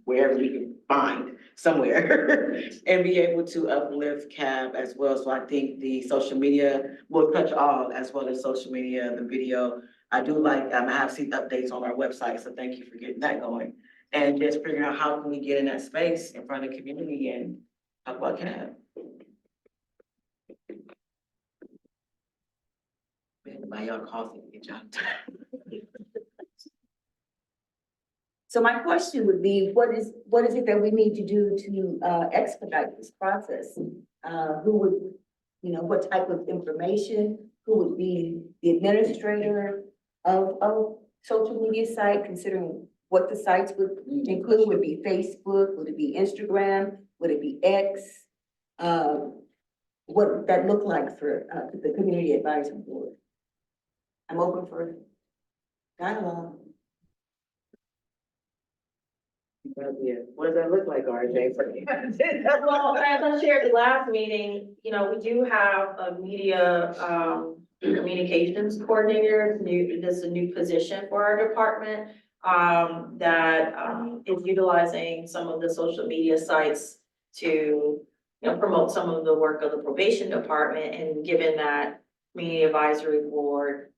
Speaker 3: wherever we can find somewhere and be able to uplift CAB as well. So I think the social media will touch all as well as social media, the video. I do like, I have seen updates on our website, so thank you for getting that going. And just figuring out how can we get in that space in front of the community and talk about CAB. Man, buy y'all coffee, get y'all.
Speaker 1: So my question would be, what is it that we need to do to expedite this process? Who would, what type of information, who would be the administrator of social media site, considering what the sites would include? Would it be Facebook? Would it be Instagram? Would it be X? What would that look like for the Community Advisory Board? I'm open for dialogue.
Speaker 3: What does that look like, RJ?
Speaker 5: Well, as I shared the last meeting, we do have a media, communications coordinator. This is a new position for our department, that, is utilizing some of the social media sites to, promote some of the work of the probation department. And given that Community Advisory Board,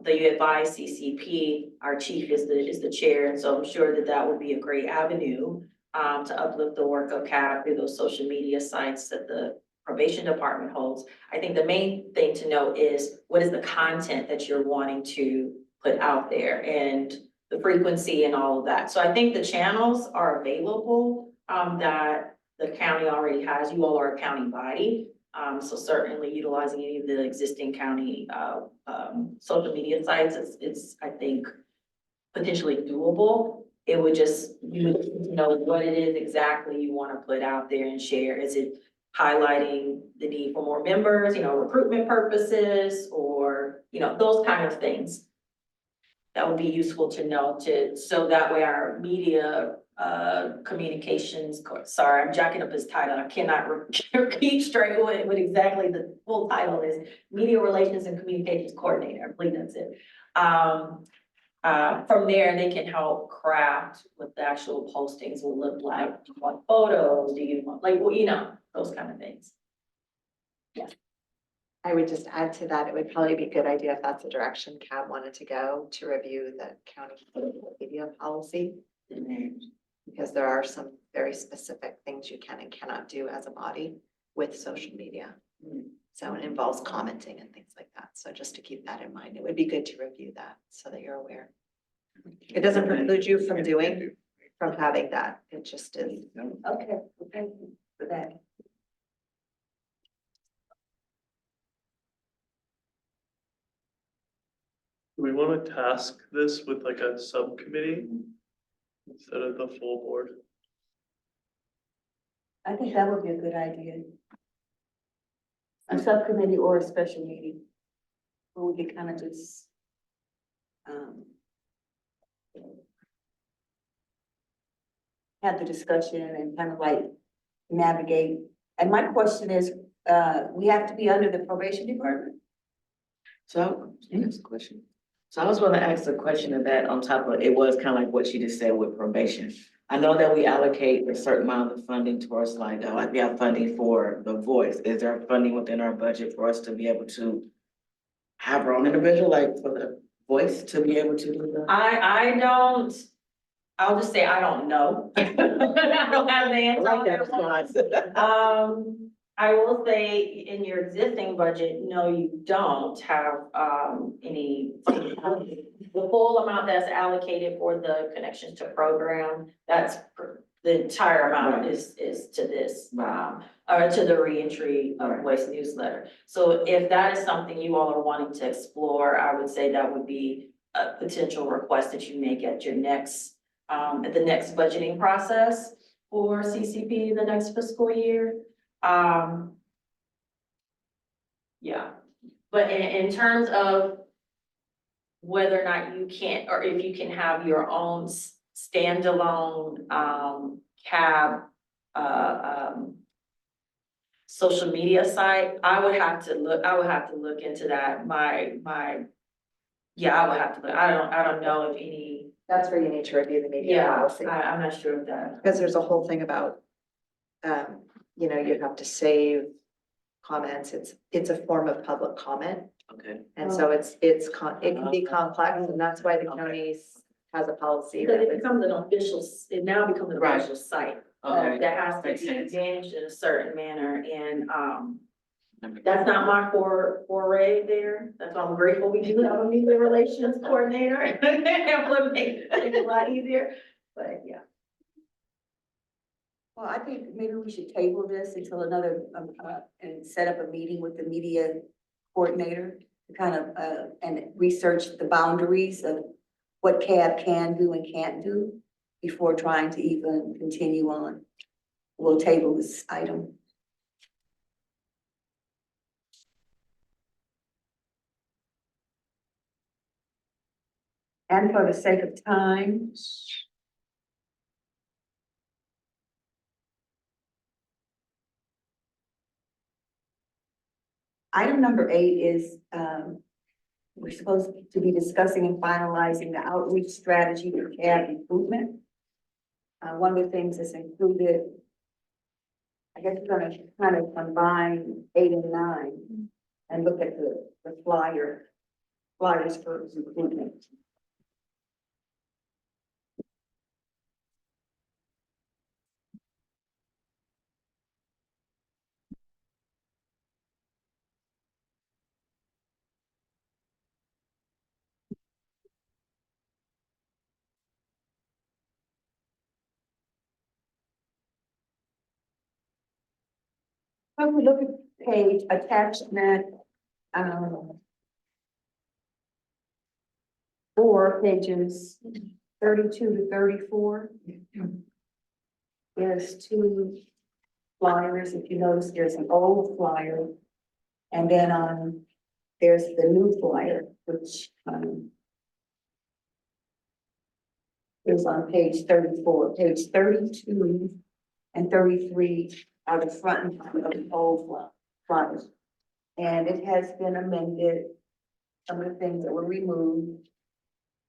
Speaker 5: the advised CCP, our chief is the chair, and so I'm sure that would be a great avenue to uplift the work of CAB through those social media sites that the probation department holds. I think the main thing to note is what is the content that you're wanting to put out there and the frequency and all of that. So I think the channels are available that the county already has. You all are a county body. So certainly utilizing any of the existing county social media sites is I think potentially doable. It would just, you would know what it is exactly you want to put out there and share. Is it highlighting the need for more members, recruitment purposes, or, those kind of things? That would be useful to know so that way our media communications, sorry, I'm jacking up his title. I cannot keep straight what exactly the full title is. Media Relations and Communications Coordinator, I believe that's it. From there, they can help craft what the actual postings will look like. Do you want photos? Do you want, those kind of things. Yeah.
Speaker 10: I would just add to that, it would probably be a good idea if that's the direction CAB wanted to go, to review the county media policy. Because there are some very specific things you can and cannot do as a body with social media. So it involves commenting and things like that. So just to keep that in mind, it would be good to review that so that you're aware. It doesn't preclude you from having that. It just is.
Speaker 1: Okay, well, thank you for that.
Speaker 7: Do we want to task this with like a subcommittee instead of the full board?
Speaker 1: I think that would be a good idea. A subcommittee or a special meeting, where we could kind of just have the discussion and kind of like navigate. And my question is, we have to be under the probation department?
Speaker 3: So, that's a question. So I was going to ask a question of that on top of, it was kind of like what she just said with probation. I know that we allocate a certain amount of funding towards like we have funding for the voice. Is there funding within our budget for us to be able to have our own individual, like for the voice to be able to do that?
Speaker 5: I'll just say, I don't know. I don't have the answer.
Speaker 3: I like that response.
Speaker 5: I will say in your existing budget, no, you don't have any, the full amount that's allocated for the connections to program, that's the entire amount is to this, or to the reentry voice newsletter. So if that is something you all are wanting to explore, I would say that would be a potential request that you make at your next, at the next budgeting process for CCP the next fiscal year. Yeah, but in terms of whether or not you can, or if you can have your own standalone, CAB, social media site, I would have to look into that. Yeah, I would have to look. I don't know if any.
Speaker 10: That's where you need to review the media
Speaker 5: Yeah,
Speaker 10: policy.
Speaker 5: I'm not sure of that.
Speaker 10: Because there's a whole thing about, you know, you have to save comments. It's a form of public comment.
Speaker 3: Okay.
Speaker 10: And so it can be complex, and that's why the county has a policy.
Speaker 5: Because it
Speaker 10: that
Speaker 5: becomes an official, it now becomes an
Speaker 3: Right.
Speaker 5: official site.
Speaker 3: Okay.
Speaker 5: That has to
Speaker 3: Makes
Speaker 5: be
Speaker 3: sense.
Speaker 5: managed in a certain manner, and, that's not my foray there. That's why I'm grateful we do have a media relations coordinator. It would make it a lot easier, but yeah.
Speaker 1: Well, I think maybe we should table this until another, and set up a meeting with the media coordinator to kind of, and research the boundaries of what CAB can do and can't do before trying to even continue on. We'll table this item. And for the sake of time, item number 8 is, we're supposed to be discussing and finalizing the outreach strategy for CAB improvement. One of the things that's included, I guess we're gonna kind of combine 8 and 9 and look at the flyers for improvement. When we look at page attachment, 4, pages 32 to 34. There's 2 flyers. If you notice, there's an old flyer. And then, there's the new flyer, which, is on page 34. Page 32 and 33 are the front and back of the old flyers. And it has been amended, some of the things that were removed.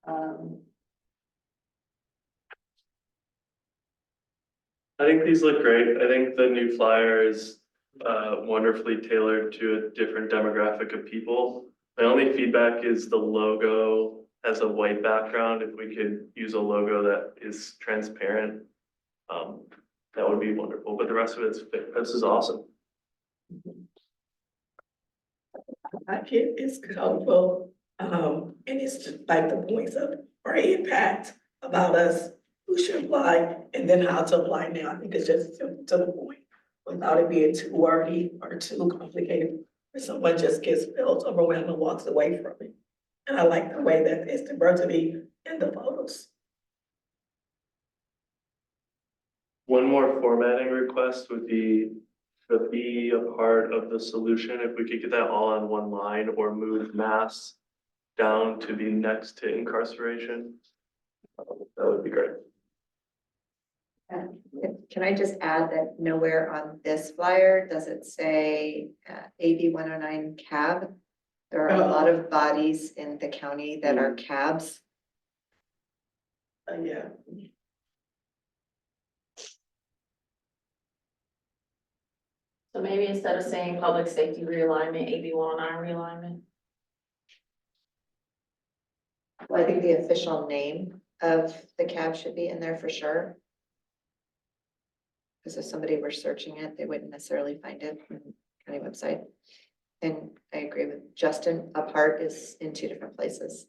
Speaker 7: I think these look great. I think the new flyer is wonderfully tailored to a different demographic of people. My only feedback is the logo has a white background. If we could use a logo that is transparent, that would be wonderful. But the rest of this is awesome.
Speaker 4: I get it's colorful, and it's just like the points of our impact about us, who should apply, and then how to apply now. I think it's just simple to the point, without it being too wordy or too complicated, where someone just gets felt overwhelmed and walks away from it. And I like the way that it's diversity in the photos.
Speaker 7: One more formatting request would be to be a part of the solution. If we could get that all on one line or move mass down to be next to incarceration, that would be great.
Speaker 10: Can I just add that nowhere on this flyer does it say AB 109 cab? There are a lot of bodies in the county that are cabs.
Speaker 4: Yeah.
Speaker 5: So maybe instead of saying public safety realignment, AB 109 realignment.
Speaker 10: Well, I think the official name of the cab should be in there for sure. Because if somebody were searching it, they wouldn't necessarily find it on the county website. And I agree with Justin, apart is in 2 different places.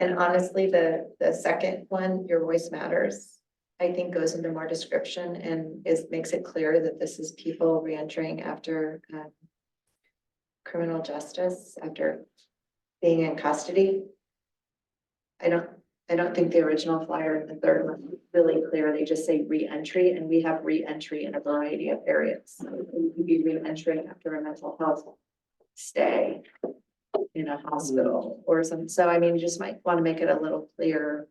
Speaker 10: And honestly, the second one, your voice matters. I think goes into more description and makes it clear that this is people reentering after criminal justice, after being in custody. I don't think the original flyer in the third one was really clear. They just say re-entry, and we have re-entry in a variety of areas. So you could be re-entering after a mental health stay in a hospital or something. So I mean, you just might want to make it a little clearer.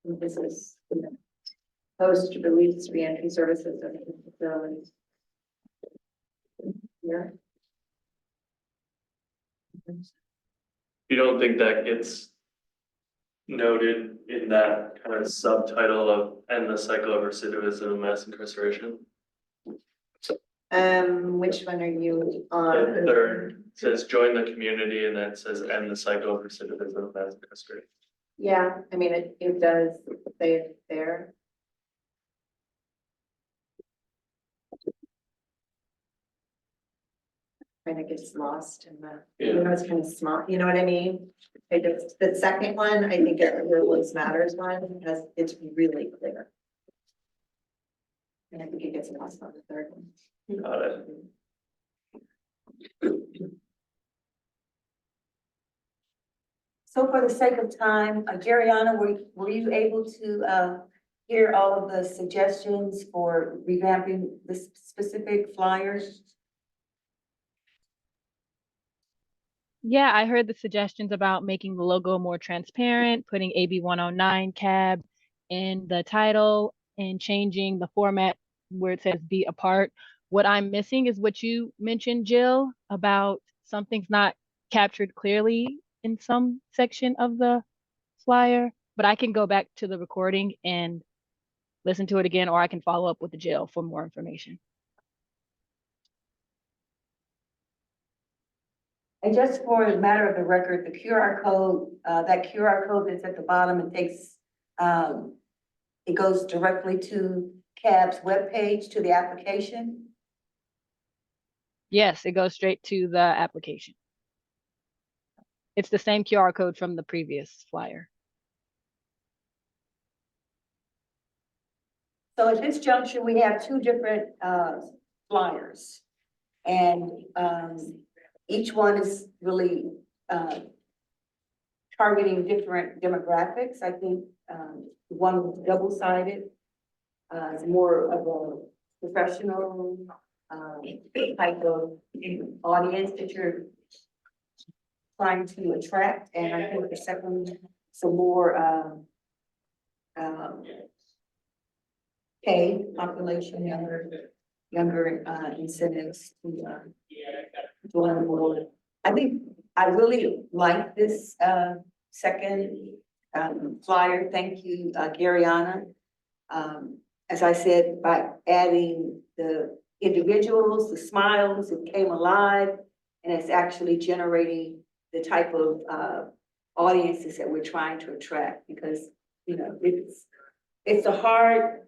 Speaker 10: This is post-release re-entry services of facilities. Here.
Speaker 7: You don't think that gets noted in that kind of subtitle of end the cycle of recidivism and mass incarceration?
Speaker 10: Which one are you
Speaker 7: The
Speaker 10: on?
Speaker 7: third says join the community, and then it says end the cycle of recidivism and mass incarceration.
Speaker 10: Yeah, I mean, it does say it there. Kind of gets lost in the, you know, it's kind of small, you know what I mean? I just, the second one, I think it really matters one, because it's really clear. And I think it gets lost on the third one.
Speaker 7: Got it.
Speaker 1: So for the sake of time, Gariana, were you able to hear all of the suggestions for revamping the specific flyers?
Speaker 2: Yeah, I heard the suggestions about making the logo more transparent, putting AB 109 cab in the title, and changing the format where it says be a part. What I'm missing is what you mentioned, Jill, about something's not captured clearly in some section of the flyer, but I can go back to the recording and listen to it again, or I can follow up with the Jill for more information.
Speaker 1: And just for a matter of the record, the QR code, that QR code that's at the bottom, it takes, it goes directly to CAB's webpage, to the application.
Speaker 2: Yes, it goes straight to the application. It's the same QR code from the previous flyer.
Speaker 1: So at this juncture, we have two different flyers. And each one is really targeting different demographics. I think one double-sided is more of a professional type of audience that you're trying to attract. And I think the second, some more K population, younger incentives to join the board. I think I really like this second flyer. Thank you, Gariana. As I said, by adding the individuals, the smiles, it came alive, and it's actually generating the type of audiences that we're trying to attract, because, you know, it's a hard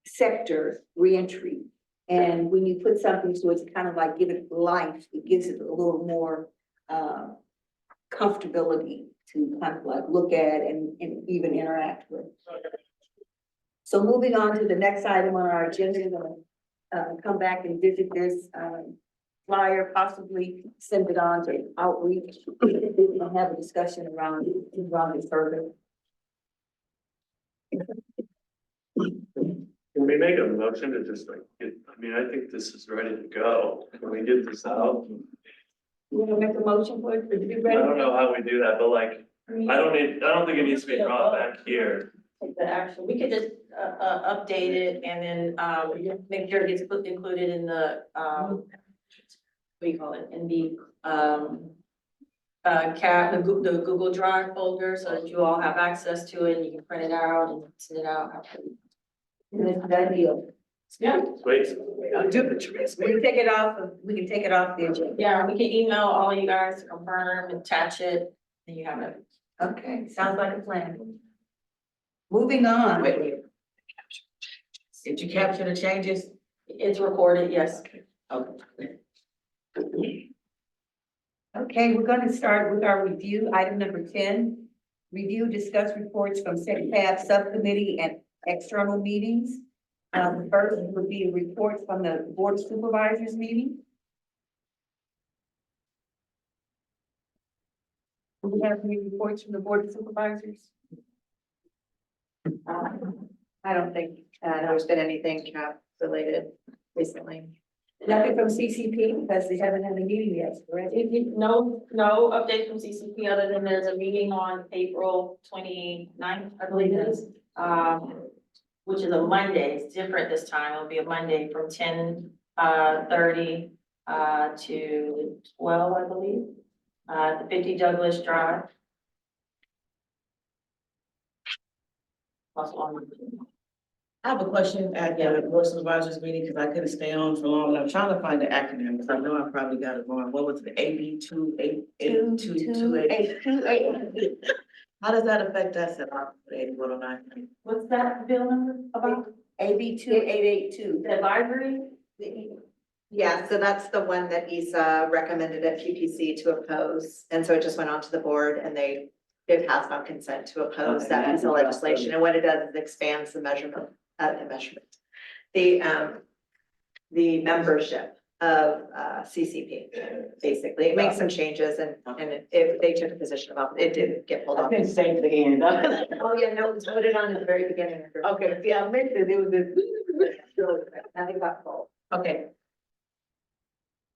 Speaker 1: sector, reentry. And when you put something to it, it's kind of like give it life, it gives it a little more comfortability to kind of like look at and even interact with. So moving on to the next item on our agenda, we're gonna come back and visit this flyer, possibly send it on to outreach. We're gonna have a discussion around it further.
Speaker 7: Can we make a motion to just like get, I mean, I think this is ready to go. Can we get this out?
Speaker 1: You wanna make a motion for it to be
Speaker 7: I
Speaker 1: ready?
Speaker 7: don't know how we do that, but like, I don't think it needs to be brought back here.
Speaker 5: The action, we could just update it and then make sure it gets included in the what do you call it, in the the Google Drive folder, so that you all have access to it and you can print it out and send it out.
Speaker 1: That deal.
Speaker 5: Yeah.
Speaker 7: Wait.
Speaker 1: We can take it off, we can take it off the agenda.
Speaker 5: Yeah, we can email all you guys to confirm, attach it, and you have it.
Speaker 1: Okay, sounds like a plan. Moving on.
Speaker 3: Wait. Did you capture the changes?
Speaker 5: It's recorded, yes.
Speaker 3: Okay.
Speaker 1: Okay, we're going to start with our review, item number 10. review, discuss reports from CECAB subcommittee and external meetings. First would be a report from the Board of Supervisors meeting. Do we have any reports from the Board of Supervisors?
Speaker 10: I don't think there's been anything CAP related recently.
Speaker 1: Nothing from CCP because they haven't had a meeting yet, correct?
Speaker 5: No update from CCP other than there's a meeting on April 29th, I believe it is. Which is a Monday. It's different this time. It'll be a Monday from 10:30 to 12, I believe. The 50 Douglas Drive.
Speaker 3: I have a question at the Board of Supervisors meeting, because I couldn't stay on for long, and I'm trying to find the acronym, because I know I probably got it wrong. What was it, AB 288228? How does that affect us at our 8109?
Speaker 5: What's that bill number about?
Speaker 1: AB 2882.
Speaker 5: The advisory?
Speaker 10: Yeah, so that's the one that ISA recommended at PPC to oppose. And so it just went on to the board and it has not consent to oppose
Speaker 3: Okay,
Speaker 10: that
Speaker 3: that's
Speaker 10: piece of
Speaker 3: what I
Speaker 10: legislation.
Speaker 3: thought.
Speaker 10: And what it does is expands the the membership of CCP, basically. It makes some changes and if they took a position about it, did get pulled
Speaker 3: I
Speaker 10: off.
Speaker 3: couldn't say it again.
Speaker 10: Oh, yeah, no, it's voted on at the very beginning.
Speaker 3: Okay, see, I meant it, it was this.
Speaker 10: Nothing got pulled.
Speaker 3: Okay.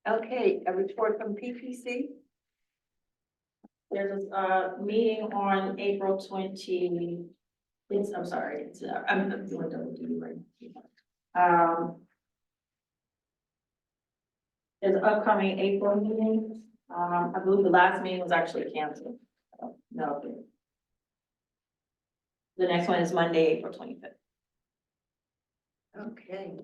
Speaker 1: Okay, a report from PPC.
Speaker 5: There's a meeting on April 20. I'm sorry, I'm doing double duty right now. There's an upcoming April meeting. I believe the last meeting was actually canceled. No. The next one is Monday, April 25th.
Speaker 1: Okay.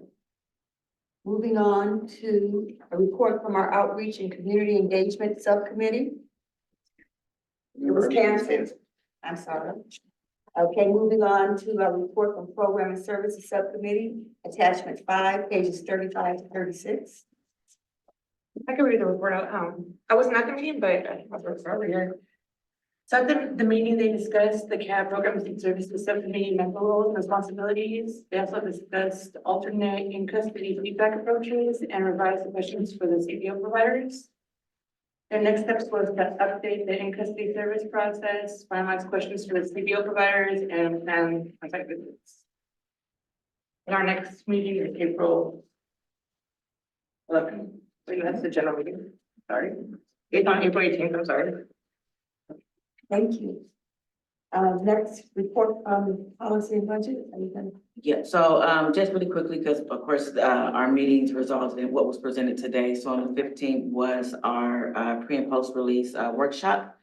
Speaker 1: Moving on to a report from our Outreach and Community Engagement Subcommittee. It was canceled. I'm sorry. Okay, moving on to a report from Program and Services Subcommittee, attachment 5, pages 35 to 36.
Speaker 9: I can read the report out. I was not at the meeting, but I was earlier. So at the meeting, they discussed the CAB Programs and Services Subcommittee member roles and responsibilities. They also discussed alternate in custody feedback approaches and revised the questions for the CBO providers. Their next steps was to update the in-custody service process, finalize questions for the CBO providers, and plan on-site visits. And our next meeting is April 11th. Wait, that's the general meeting. Sorry. It's on April 18th, I'm sorry.
Speaker 1: Thank you. Next report from policy and budget. Anything?
Speaker 3: Yeah, so just really quickly, because of course, our meetings resulted in what was presented today. So on the 15th was our pre and post release workshop.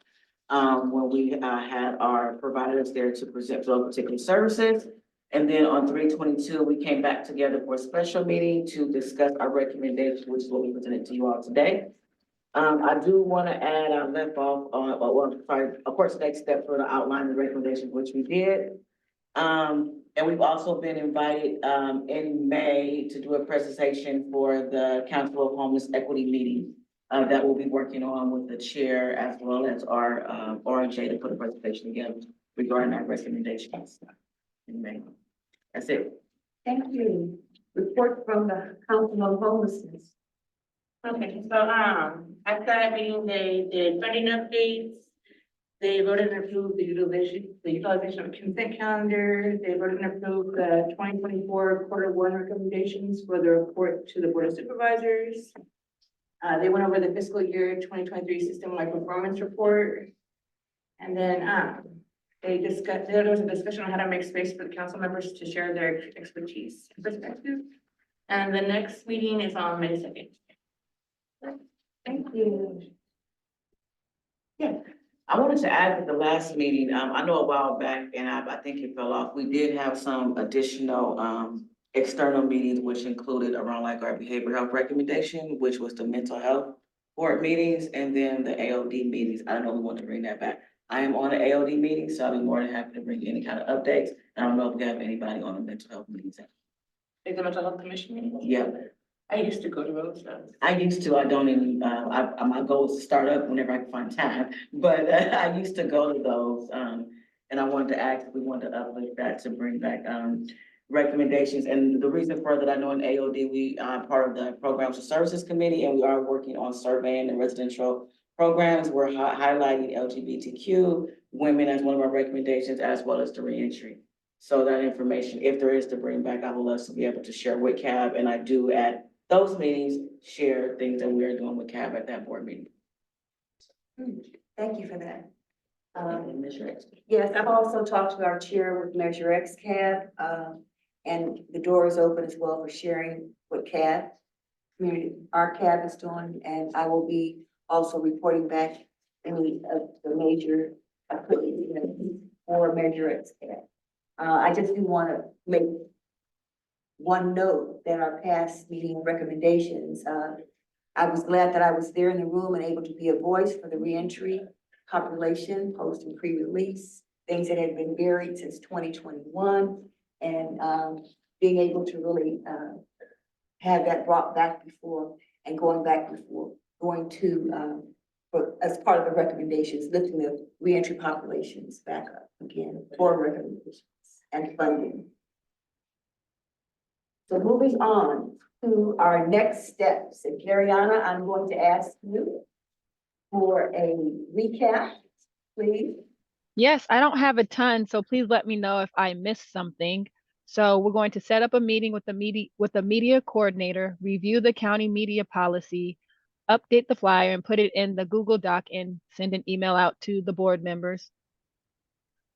Speaker 3: When we had our providers there to present those particular services. And then on 3/22, we came back together for a special meeting to discuss our recommendation, which is what we presented to you all today. I do want to add, I left off on, of course, next step for the outline the recommendations, which we did. And we've also been invited in May to do a presentation for the Council of Homeless Equity meeting that we'll be working on with the chair as well as our RJ to put a presentation together regarding our recommendations in May. That's it.
Speaker 1: Thank you. Report from the Council on Homelessness.
Speaker 9: Okay, so, at that meeting, they did funding updates. They voted and approved the utilization of consent calendar. They voted and approved the 2024 Q1 recommendations for the report to the Board of Supervisors. They went over the fiscal year 2023 system-wide performance report. And then, there was a discussion on how to make space for the council members to share their expertise and perspective. And the next meeting is on May 2nd.
Speaker 1: Thank you.
Speaker 3: Yeah, I wanted to add that the last meeting, I know a while back, and I think it fell off, we did have some additional external meetings, which included around like our behavioral health recommendation, which was the mental health board meetings, and then the AOD meetings. I don't know if we want to bring that back. I am on the AOD meeting, so I'll be more than happy to bring any kind of updates. I don't know if we have anybody on the mental health meetings.
Speaker 9: Is the mental health commission meeting?
Speaker 3: Yeah.
Speaker 9: I used to go to those.
Speaker 3: I used to, I don't even, my goal is to start up whenever I can find time, but I used to go to those. And I wanted to ask, if we wanted to uplift that to bring back, recommendations. And the reason for that, I know in AOD, we are part of the Programs and Services Committee, and we are working on surveying the residential programs. We're highlighting LGBTQ, women as one of our recommendations, as well as the reentry. So that information, if there is to bring back, I would love to be able to share with CAB, and I do at those meetings, share things that we are doing with CAB at that board meeting.
Speaker 1: Thank you for that.
Speaker 3: And Measure X.
Speaker 1: Yes, I've also talked to our chair with Measure X CAB, and the door is open as well for sharing what CAB, our CAB is doing, and I will be also reporting back any of the major for Measure X CAB. I just do want to make one note that our past meeting recommendations, I was glad that I was there in the room and able to be a voice for the reentry population, post and pre-release, things that had been buried since 2021, and being able to really have that brought back before and going to as part of the recommendations, lifting the reentry populations back up again for recommendations and funding. So moving on to our next steps, and Kariana, I'm going to ask you for a recap, please.
Speaker 2: Yes, I don't have a ton, so please let me know if I missed something. So we're going to set up a meeting with the media coordinator, review the county media policy, update the flyer and put it in the Google Doc and send an email out to the board members.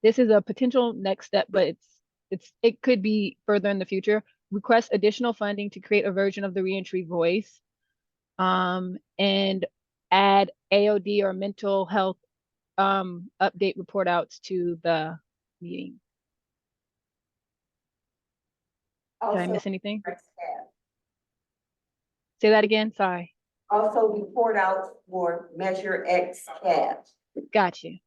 Speaker 2: This is a potential next step, but it could be further in the future. Request additional funding to create a version of the reentry voice, and add AOD or mental health update report outs to the meeting. Did I miss anything? Say that again, sorry.
Speaker 1: Also report out for Measure X CAB.
Speaker 2: Got you.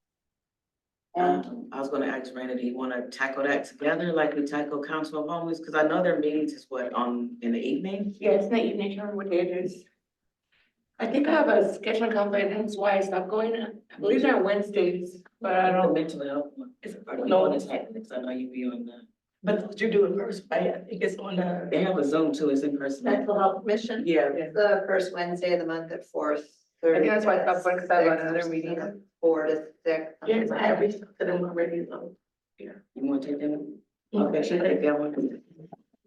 Speaker 3: I was gonna ask Randy, do you wanna tackle that together like we tackle Council of Homeless? Cause I know their meetings is what, in the evening?
Speaker 4: Yes, in the evening, I remember what it is. I think I have a scheduling conflict, hence why I stopped going. I believe they're on Wednesdays, but I don't.
Speaker 3: Mental health.
Speaker 4: It's
Speaker 3: No one is happening, cause I know you be on the.
Speaker 4: But what you're doing first, right? I think it's on the
Speaker 3: They have a Zoom too, it's in person.
Speaker 4: mental health mission.
Speaker 3: Yeah.
Speaker 10: The first Wednesday of the month at 4:30.
Speaker 4: I think that's why I stopped going, because I have another meeting.
Speaker 10: 4 to 6.
Speaker 4: Yeah, I have reached out to them already, so.
Speaker 3: You wanna take them? Okay, she take that one.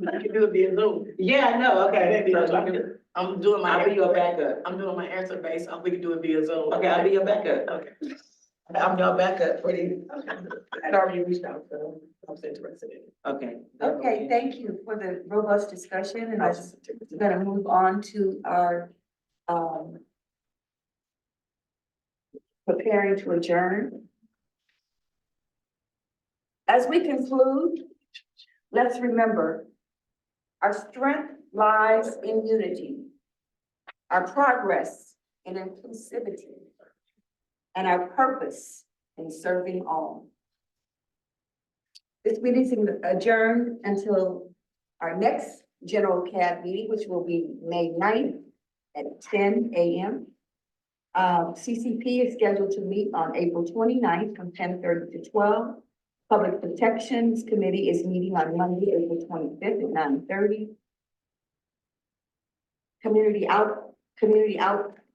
Speaker 4: I can do it via Zoom.
Speaker 3: Yeah, I know, okay.
Speaker 4: I'm doing my.
Speaker 3: I'll be your backup.
Speaker 4: I'm doing my answer base, so we can do it via Zoom.
Speaker 3: Okay, I'll be your backup.
Speaker 4: Okay.
Speaker 3: I'm your backup for the.
Speaker 4: I'd already reached out to them. I was interested in it.
Speaker 3: Okay.
Speaker 1: Okay, thank you for the robust discussion, and I'm gonna move on to our preparing to adjourn. As we conclude, let's remember our strength lies in unity, our progress in inclusivity, and our purpose in serving all. This meeting is adjourned until our next general CAB meeting, which will be May 9th at 10 a.m. CCP is scheduled to meet on April 29th from 10:30 to 12. Public Protections Committee is meeting on Monday, April 25th at 9:30.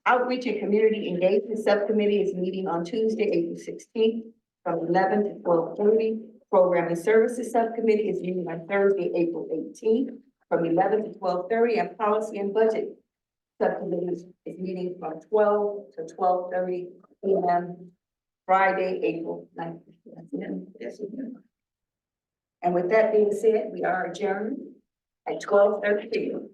Speaker 1: Outreach and Community Engagement Subcommittee is meeting on Tuesday, April 16th from 11 to 12:30. Program and Services Subcommittee is meeting on Thursday, April 18th from 11 to 12:30, and Policy and Budget Subcommittee is meeting from 12 to 12:30 p.m. Friday, April 9th. Yes. And with that being said, we are adjourned at 12:30 p.m.